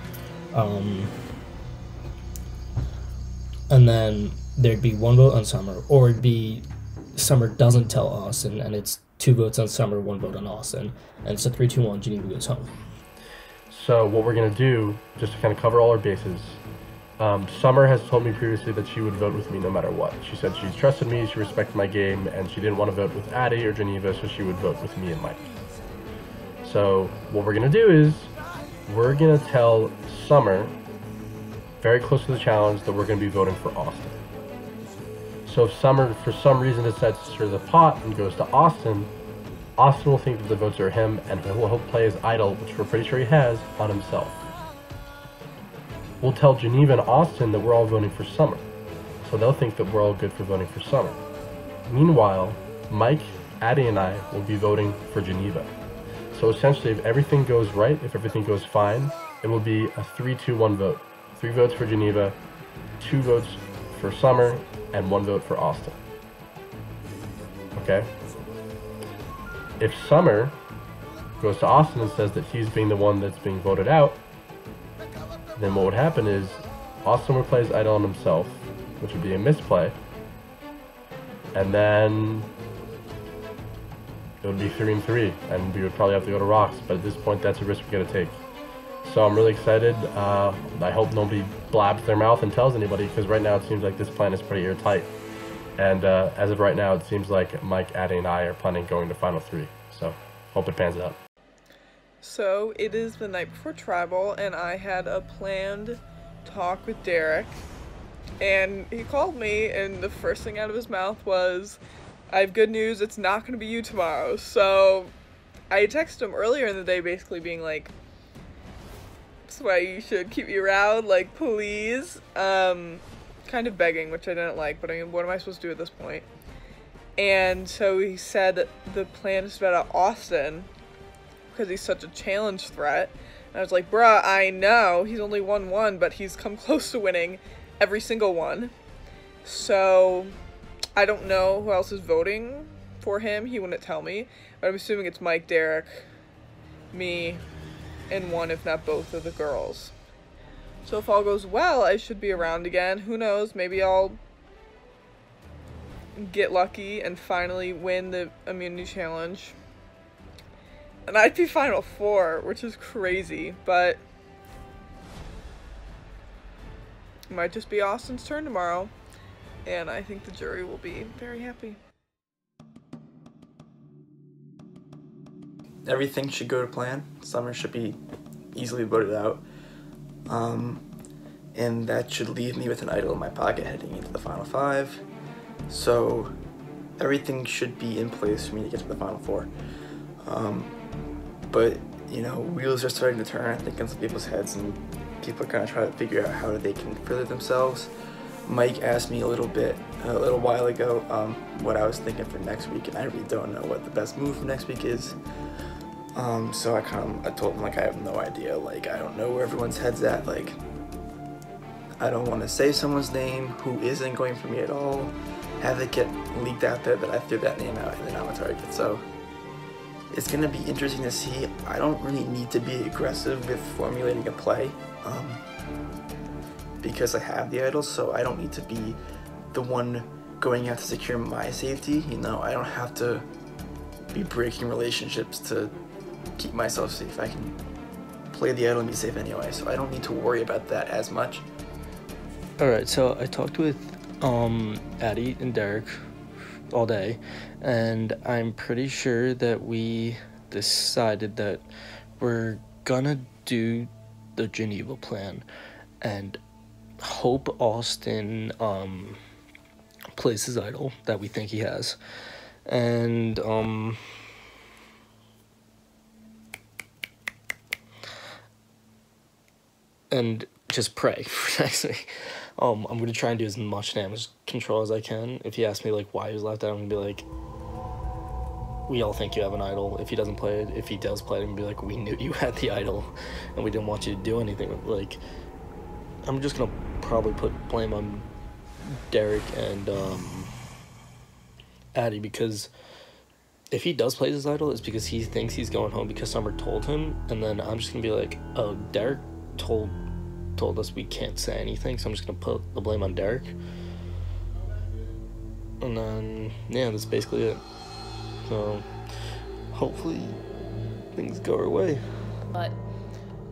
And then there'd be 1 vote on Summer, or it'd be Summer doesn't tell Austin, and it's 2 votes on Summer, 1 vote on Austin, and it's a 3-2-1, Geneva goes home. So what we're gonna do, just to kind of cover all our bases, Summer has told me previously that she would vote with me no matter what. She said she trusted me, she respected my game, and she didn't want to vote with Addie or Geneva, so she would vote with me and Mike. So what we're gonna do is, we're gonna tell Summer, very close to the challenge, that we're going to be voting for Austin. So if Summer, for some reason, decides to stir the pot and goes to Austin, Austin will think that the votes are him, and he'll play his idol, which we're pretty sure he has, on himself. We'll tell Geneva and Austin that we're all voting for Summer, so they'll think that we're all good for voting for Summer. Meanwhile, Mike, Addie, and I will be voting for Geneva. So essentially, if everything goes right, if everything goes fine, it will be a 3-2-1 vote. 3 votes for Geneva, 2 votes for Summer, and 1 vote for Austin. Okay? If Summer goes to Austin and says that he's being the one that's being voted out, then what would happen is Austin would play his idol on himself, which would be a misplay, and then it would be 3-3, and we would probably have to go to rocks, but at this point that's a risk we gotta take. So I'm really excited. I hope nobody blabs their mouth and tells anybody, because right now it seems like this plan is pretty airtight. And as of right now, it seems like Mike, Addie, and I are planning going to Final 3. So hope it pans out. So it is the night before Tribal, and I had a planned talk with Derek. And he called me, and the first thing out of his mouth was, I have good news, it's not going to be you tomorrow. So I texted him earlier in the day basically being like, that's why you should keep me around, like, please. Kind of begging, which I didn't like, but I mean, what am I supposed to do at this point? And so he said the plan is to bet out Austin, because he's such a challenge threat. And I was like, bruh, I know he's only won one, but he's come close to winning every single one. So I don't know who else is voting for him. He wouldn't tell me, but I'm assuming it's Mike, Derek, me, and one, if not both, of the girls. So if all goes well, I should be around again. Who knows? Maybe I'll get lucky and finally win the immunity challenge. And I'd be Final Four, which is crazy, but it might just be Austin's turn tomorrow. And I think the jury will be very happy. Everything should go to plan. Summer should be easily voted out. And that should leave me with an idol in my pocket heading into the Final Five. So everything should be in place for me to get to the Final Four. But, you know, wheels are starting to turn, I think, in some people's heads, and people are kind of trying to figure out how they can further themselves. Mike asked me a little while ago, what I was thinking for next week, and I really don't know what the best move for next week is. So I told him, like, I have no idea. Like, I don't know where everyone's head's at. Like, I don't want to say someone's name who isn't going for me at all, have it get leaked out there that I threw that name out and then I'm a target. So it's going to be interesting to see. I don't really need to be aggressive with formulating a play because I have the idols, so I don't need to be the one going out to secure my safety. You know, I don't have to be breaking relationships to keep myself safe. I can play the idol and be safe anyway, so I don't need to worry about that as much. Alright, so I talked with Addie and Derek all day, and I'm pretty sure that we decided that we're gonna do the Geneva plan and hope Austin plays his idol that we think he has, and just pray for next week. I'm going to try and do as much damage control as I can. If he asks me, like, why he was left out, I'm going to be like, we all think you have an idol. If he doesn't play it, if he does play it, I'm going to be like, we knew you had the idol, and we didn't want you to do anything. Like, I'm just going to probably put blame on Derek and Addie, because if he does play his idol, it's because he thinks he's going home because Summer told him, and then I'm just going to be like, oh, Derek told us we can't say anything, so I'm just gonna put the blame on Derek. And then, yeah, that's basically it. So, hopefully, things go our way. But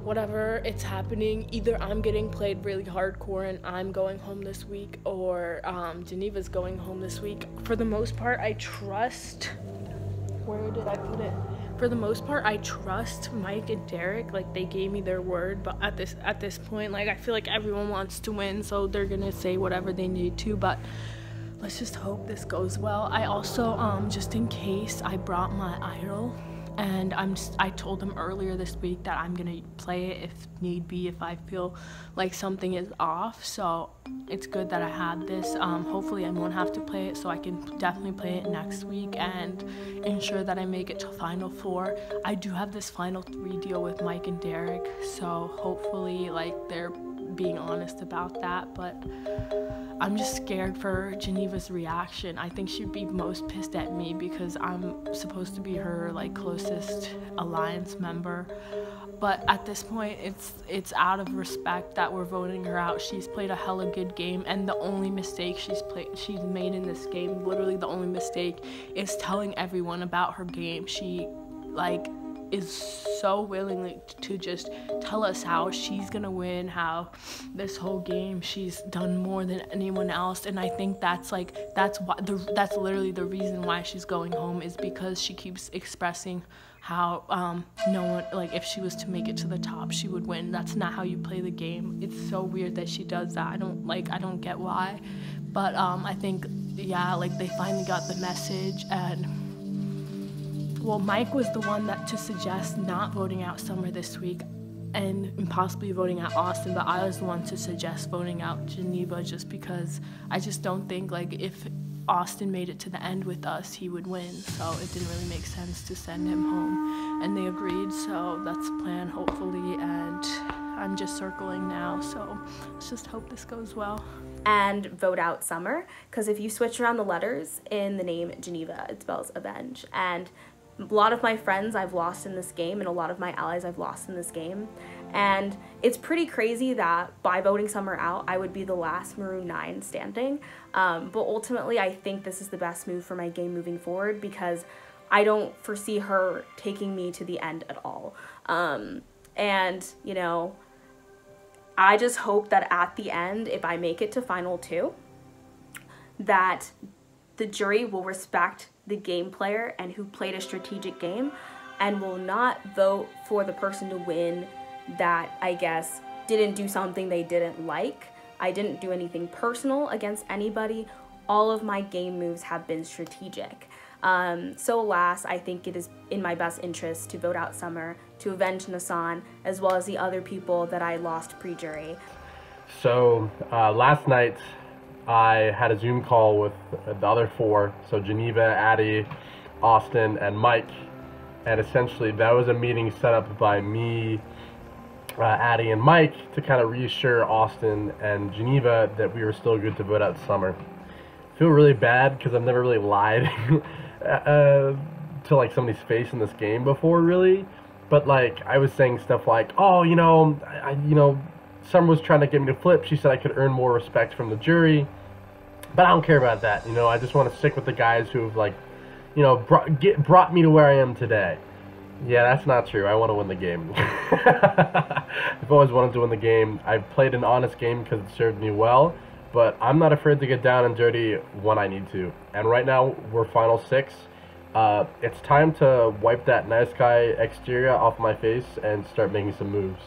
whatever, it's happening. Either I'm getting played really hardcore and I'm going home this week, or Geneva's going home this week. For the most part, I trust... Where did I put it? For the most part, I trust Mike and Derek. Like, they gave me their word, but at this point, like, I feel like everyone wants to win, so they're gonna say whatever they need to, but let's just hope this goes well. I also, just in case, I brought my idol, and I told them earlier this week that I'm gonna play it if need be, if I feel like something is off, so it's good that I had this. Hopefully I won't have to play it, so I can definitely play it next week and ensure that I make it to Final Four. I do have this Final 3 deal with Mike and Derek, so hopefully, like, they're being honest about that, but I'm just scared for Geneva's reaction. I think she'd be most pissed at me because I'm supposed to be her, like, closest alliance member. But at this point, it's out of respect that we're voting her out. She's played a hella good game, and the only mistake she's made in this game, literally the only mistake, is telling everyone about her game. She, like, is so willing to just tell us how she's gonna win, how this whole game she's done more than anyone else, and I think that's literally the reason why she's going home, is because she keeps expressing how no one, like, if she was to make it to the top, she would win. That's not how you play the game. It's so weird that she does that. I don't get why, but I think, yeah, like, they finally got the message. And well, Mike was the one to suggest not voting out Summer this week and possibly voting out Austin, but I was the one to suggest voting out Geneva, just because I just don't think, like, if Austin made it to the end with us, he would win. So it didn't really make sense to send him home. And they agreed, so that's the plan, hopefully. And I'm just circling now, so let's just hope this goes well. And vote out Summer, because if you switch around the letters in the name Geneva, it spells avenge. And a lot of my friends I've lost in this game, and a lot of my allies I've lost in this game. And it's pretty crazy that by voting Summer out, I would be the last Maroon 9 standing. But ultimately, I think this is the best move for my game moving forward, because I don't foresee her taking me to the end at all. And, you know, I just hope that at the end, if I make it to Final 2, that the jury will respect the game player and who played a strategic game, and will not vote for the person to win that, I guess, didn't do something they didn't like. I didn't do anything personal against anybody. All of my game moves have been strategic. So alas, I think it is in my best interest to vote out Summer, to avenge Nahnsan, as well as the other people that I lost pre-jury. So last night I had a Zoom call with the other 4, so Geneva, Addie, Austin, and Mike, and essentially that was a meeting set up by me, Addie, and Mike to kind of reassure Austin and Geneva that we were still good to vote out Summer. I feel really bad because I've never really lied to like somebody's face in this game before, really, but like I was saying stuff like, oh, you know, Summer was trying to get me to flip. She said I could earn more respect from the jury, but I don't care about that. You know, I just want to stick with the guys who have, like, you know, brought me to where I am today. Yeah, that's not true. I want to win the game. I've always wanted to win the game. I've played an honest game because it served me well, but I'm not afraid to get down and dirty when I need to. And right now, we're Final 6. It's time to wipe that nice guy exterior off my face and start making some moves.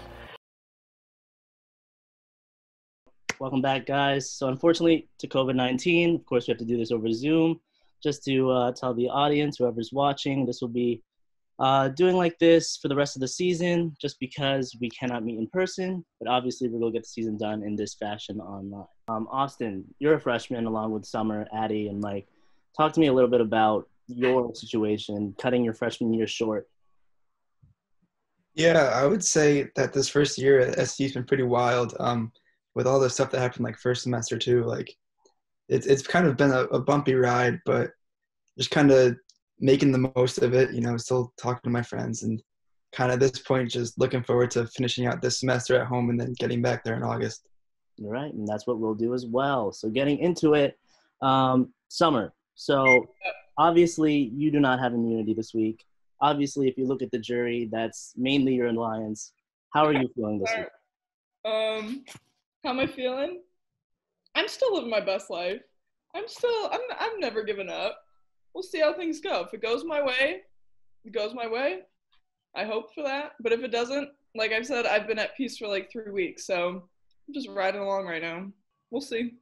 Welcome back, guys. So unfortunately, to COVID-19, of course, we have to do this over Zoom. Just to tell the audience, whoever's watching, this will be doing like this for the rest of the season, just because we cannot meet in person. But obviously, we're going to get the season done in this fashion online. Austin, you're a freshman along with Summer, Addie, and Mike. Talk to me a little bit about your situation, cutting your freshman year short. Yeah, I would say that this first year at SU's been pretty wild. With all the stuff that happened like first semester too, like it's kind of been a bumpy ride, but just kind of making the most of it, you know, still talking to my friends, and kind of at this point just looking forward to finishing out this semester at home and then getting back there in August. All right, and that's what we'll do as well. So getting into it, Summer, so obviously you do not have immunity this week. Obviously, if you look at the jury, that's mainly your alliance. How are you feeling this week? How am I feeling? I'm still living my best life. I'm never giving up. We'll see how things go. If it goes my way, it goes my way. I hope for that. But if it doesn't, like I've said, I've been at peace for like 3 weeks. So I'm just riding along right now. We'll see.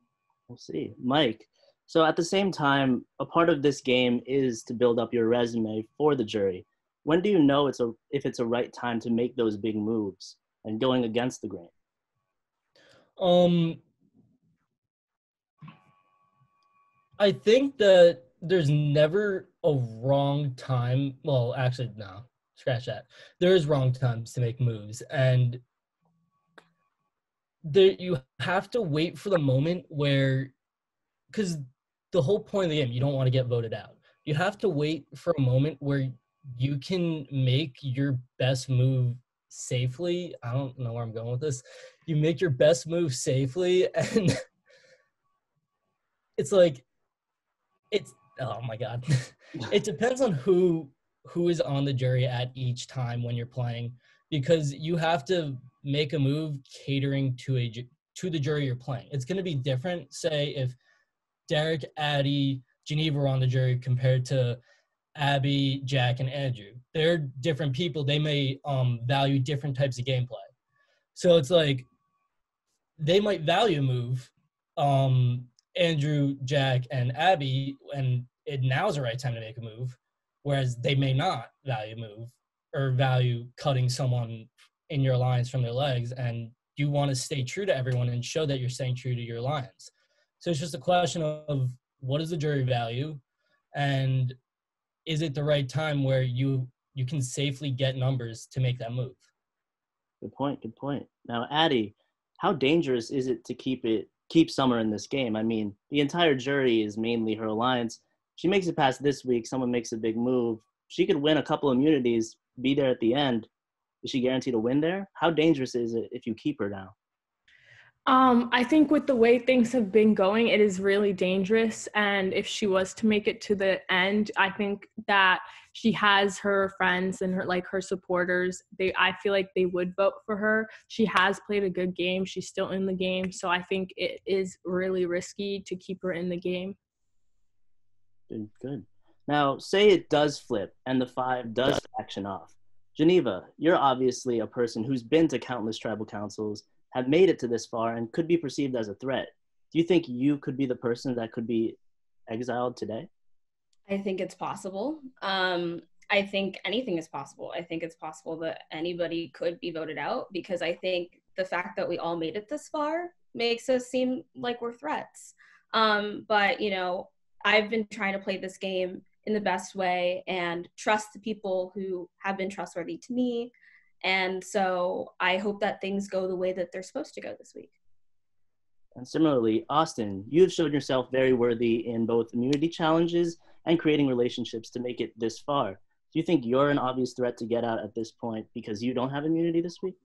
We'll see. Mike, so at the same time, a part of this game is to build up your resume for the jury. When do you know if it's a right time to make those big moves and going against the grain? I think that there's never a wrong time. Well, actually, no, scratch that. There is wrong times to make moves, and you have to wait for the moment where, because the whole point of the game, you don't want to get voted out. You have to wait for a moment where you can make your best move safely. I don't know where I'm going with this. You make your best move safely, and it's like, oh my God. It depends on who is on the jury at each time when you're playing, because you have to make a move catering to the jury you're playing. It's going to be different, say, if Derek, Addie, Geneva were on the jury compared to Abby, Jack, and Andrew. They're different people. They may value different types of gameplay. So it's like, they might value a move, Andrew, Jack, and Abby, and now's the right time to make a move, whereas they may not value a move or value cutting someone in your alliance from their legs, and you want to stay true to everyone and show that you're staying true to your alliance. So it's just a question of what is the jury value, and is it the right time where you can safely get numbers to make that move? Good point. Good point. Now, Addie, how dangerous is it to keep Summer in this game? I mean, the entire jury is mainly her alliance. She makes it past this week. Someone makes a big move. She could win a couple immunities, be there at the end. Is she guaranteed to win there? How dangerous is it if you keep her now? I think with the way things have been going, it is really dangerous. And if she was to make it to the end, I think that she has her friends and her supporters. I feel like they would vote for her. She has played a good game. She's still in the game. So I think it is really risky to keep her in the game. Good. Now, say it does flip and the 5 does action off. Geneva, you're obviously a person who's been to countless tribal councils, have made it to this far, and could be perceived as a threat. Do you think you could be the person that could be exiled today? I think it's possible. I think anything is possible. I think it's possible that anybody could be voted out, because I think the fact that we all made it this far makes us seem like we're threats. But, you know, I've been trying to play this game in the best way and trust the people who have been trustworthy to me. And so I hope that things go the way that they're supposed to go this week. And similarly, Austin, you have shown yourself very worthy in both immunity challenges and creating relationships to make it this far. Do you think you're an obvious threat to get out at this point because you don't have immunity this week?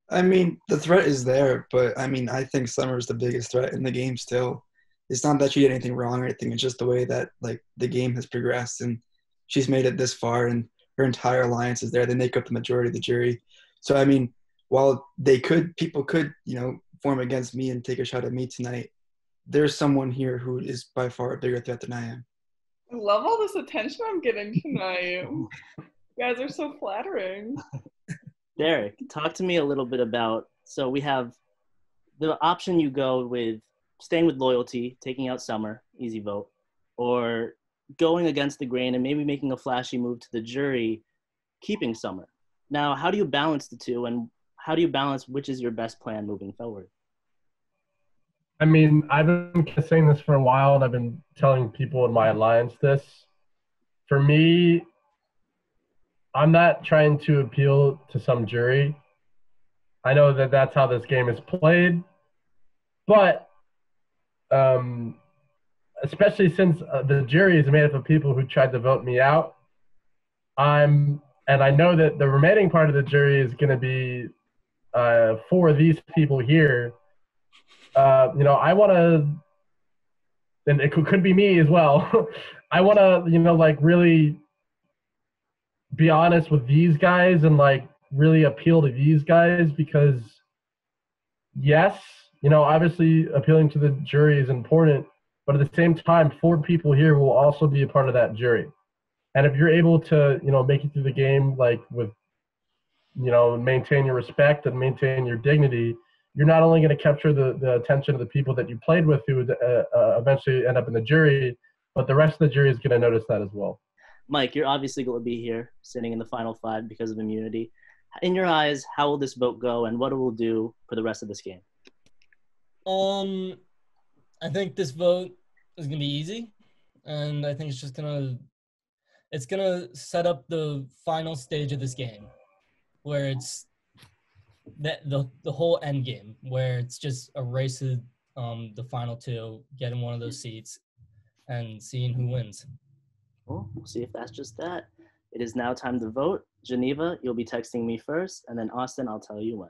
I mean, the threat is there, but I mean, I think Summer's the biggest threat in the game still. It's not that she did anything wrong or anything. It's just the way that the game has progressed, and she's made it this far, and her entire alliance is there. They make up the majority of the jury. So, I mean, while people could, form against me and take a shot at me tonight, there's someone here who is by far a bigger threat than I am. I love all this attention I'm getting tonight. You guys are so flattering. Derek, talk to me a little bit about, so we have the option you go with staying with loyalty, taking out Summer, easy vote, or going against the grain and maybe making a flashy move to the jury, keeping Summer. Now, how do you balance the two, and how do you balance which is your best plan moving forward? I mean, I've been saying this for a while, and I've been telling people in my alliance this. For me, I'm not trying to appeal to some jury. I know that that's how this game is played, but especially since the jury is made up of people who tried to vote me out, and I know that the remaining part of the jury is going to be for these people here. I want to, and it could be me as well. I want to, really be honest with these guys and really appeal to these guys, because yes, obviously appealing to the jury is important, but at the same time, 4 people here will also be a part of that jury. And if you're able to, make it through the game, with, maintain your respect and maintain your dignity, you're not only going to capture the attention of the people that you played with who would eventually end up in the jury, but the rest of the jury is going to notice that as well. Mike, you're obviously going to be here sitting in the final 5 because of immunity. In your eyes, how will this vote go, and what it will do for the rest of this game? I think this vote is going to be easy, and I think it's just going to set up the final stage of this game, where it's the whole end game, where it's just a race to the final 2, getting one of those seats and seeing who wins. Well, we'll see if that's just that. It is now time to vote. Geneva, you'll be texting me first, and then Austin, I'll tell you when.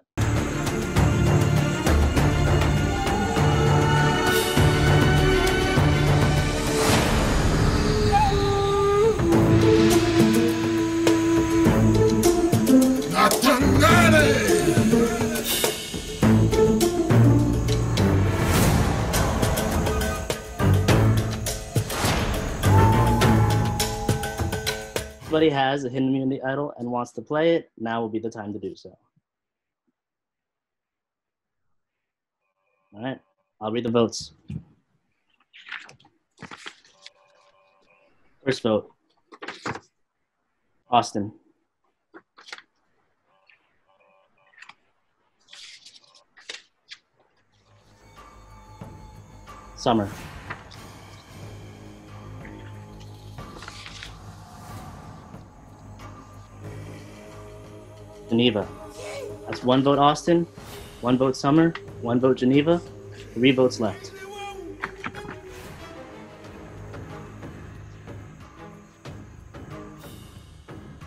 Somebody has a hidden immunity idol and wants to play it, now will be the time to do so. All right, I'll read the votes. First vote, Austin. Summer. Geneva. That's 1 vote Austin, 1 vote Summer, 1 vote Geneva, 3 votes left.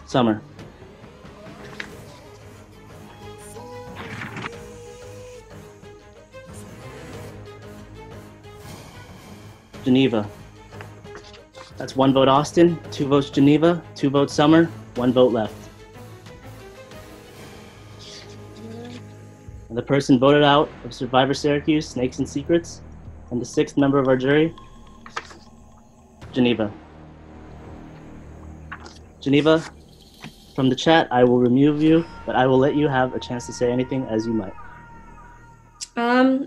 Summer. Geneva. That's 1 vote Austin, 2 votes Geneva, 2 votes Summer, 1 vote left. And the person voted out of Syrvivor Syracuse, Snakes and Secrets, and the 6th member of our jury, Geneva. Geneva, from the chat, I will remove you, but I will let you have a chance to say anything as you might.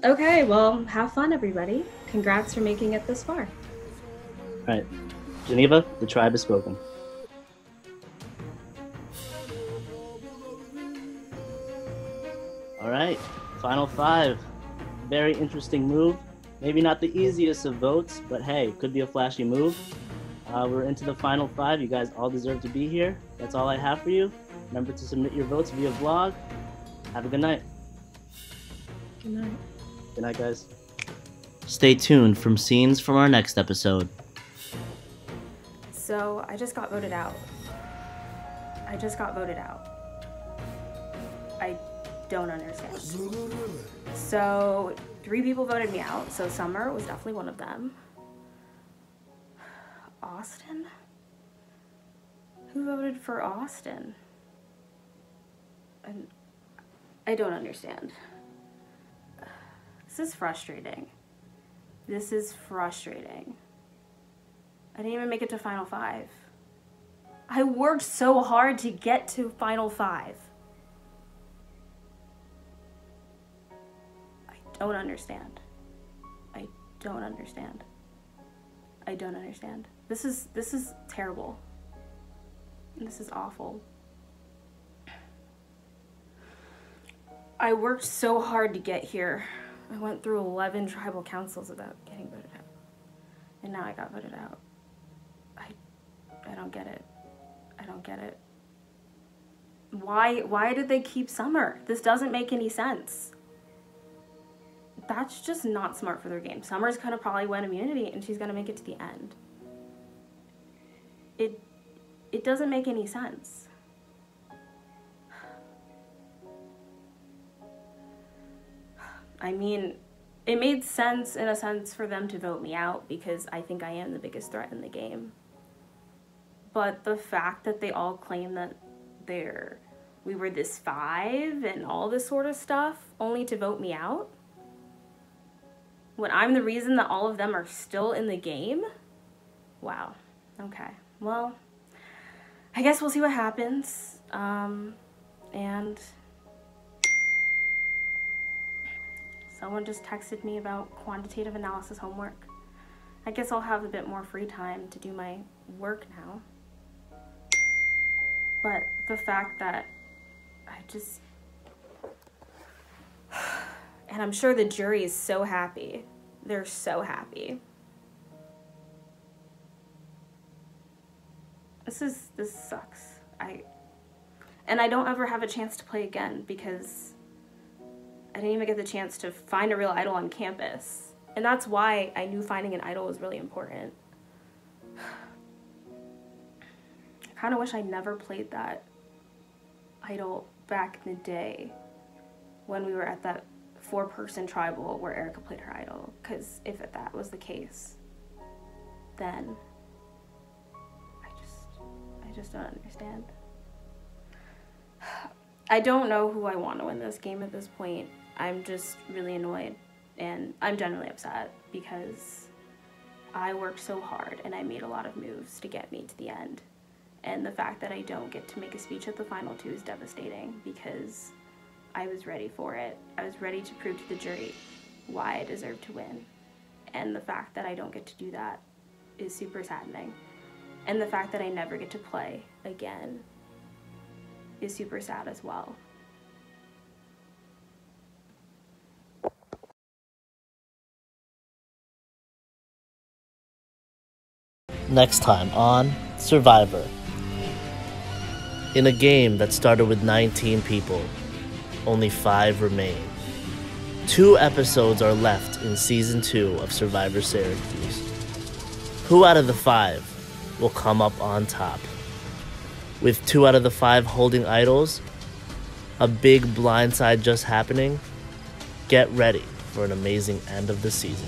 Okay, well, have fun, everybody. Congrats for making it this far. All right, Geneva, the tribe has spoken. All right, final 5. Very interesting move. Maybe not the easiest of votes, but hey, could be a flashy move. We're into the final 5. You guys all deserve to be here. That's all I have for you. Remember to submit your votes via vlog. Have a good night. Good night. Good night, guys. Stay tuned for scenes from our next episode. So, I just got voted out. I don't understand. So, 3 people voted me out, so Summer was definitely one of them. Austin? Who voted for Austin? I don't understand. This is frustrating. I didn't even make it to Final 5. I worked so hard to get to Final 5. I don't understand. This is terrible. This is awful. I worked so hard to get here. I went through 11 tribal councils without getting voted out. And now I got voted out. I don't get it. Why did they keep Summer? This doesn't make any sense. That's just not smart for their game. Summer's gonna probably win immunity and she's gonna make it to the end. It doesn't make any sense. I mean, it made sense in a sense for them to vote me out because I think I am the biggest threat in the game. But the fact that they all claim that we were this 5 and all this sort of stuff only to vote me out, when I'm the reason that all of them are still in the game? Wow. Okay. Well, I guess we'll see what happens. And someone just texted me about quantitative analysis homework. I guess I'll have a bit more free time to do my work now. But the fact that and I'm sure the jury is so happy. They're so happy. This sucks. And I don't ever have a chance to play again because I didn't even get the chance to find a real idol on campus. And that's why I knew finding an idol was really important. I kind of wish I never played that idol back in the day when we were at that 4-person tribal where Erica played her idol. Because if that was the case, then I just don't understand. I don't know who I want to win this game at this point. I'm just really annoyed and I'm genuinely upset because I worked so hard and I made a lot of moves to get me to the end. And the fact that I don't get to make a speech at the final 2 is devastating because I was ready for it. I was ready to prove to the jury why I deserve to win. And the fact that I don't get to do that is super saddening. And the fact that I never get to play again is super sad as well. Next time on Syrvivor. In a game that started with 19 people, only 5 remain. 2 episodes are left in Season 2 of Syrvivor Syracuse. Who out of the 5 will come up on top? With 2 out of the 5 holding idols, a big blindside just happening, get ready for an amazing end of the season.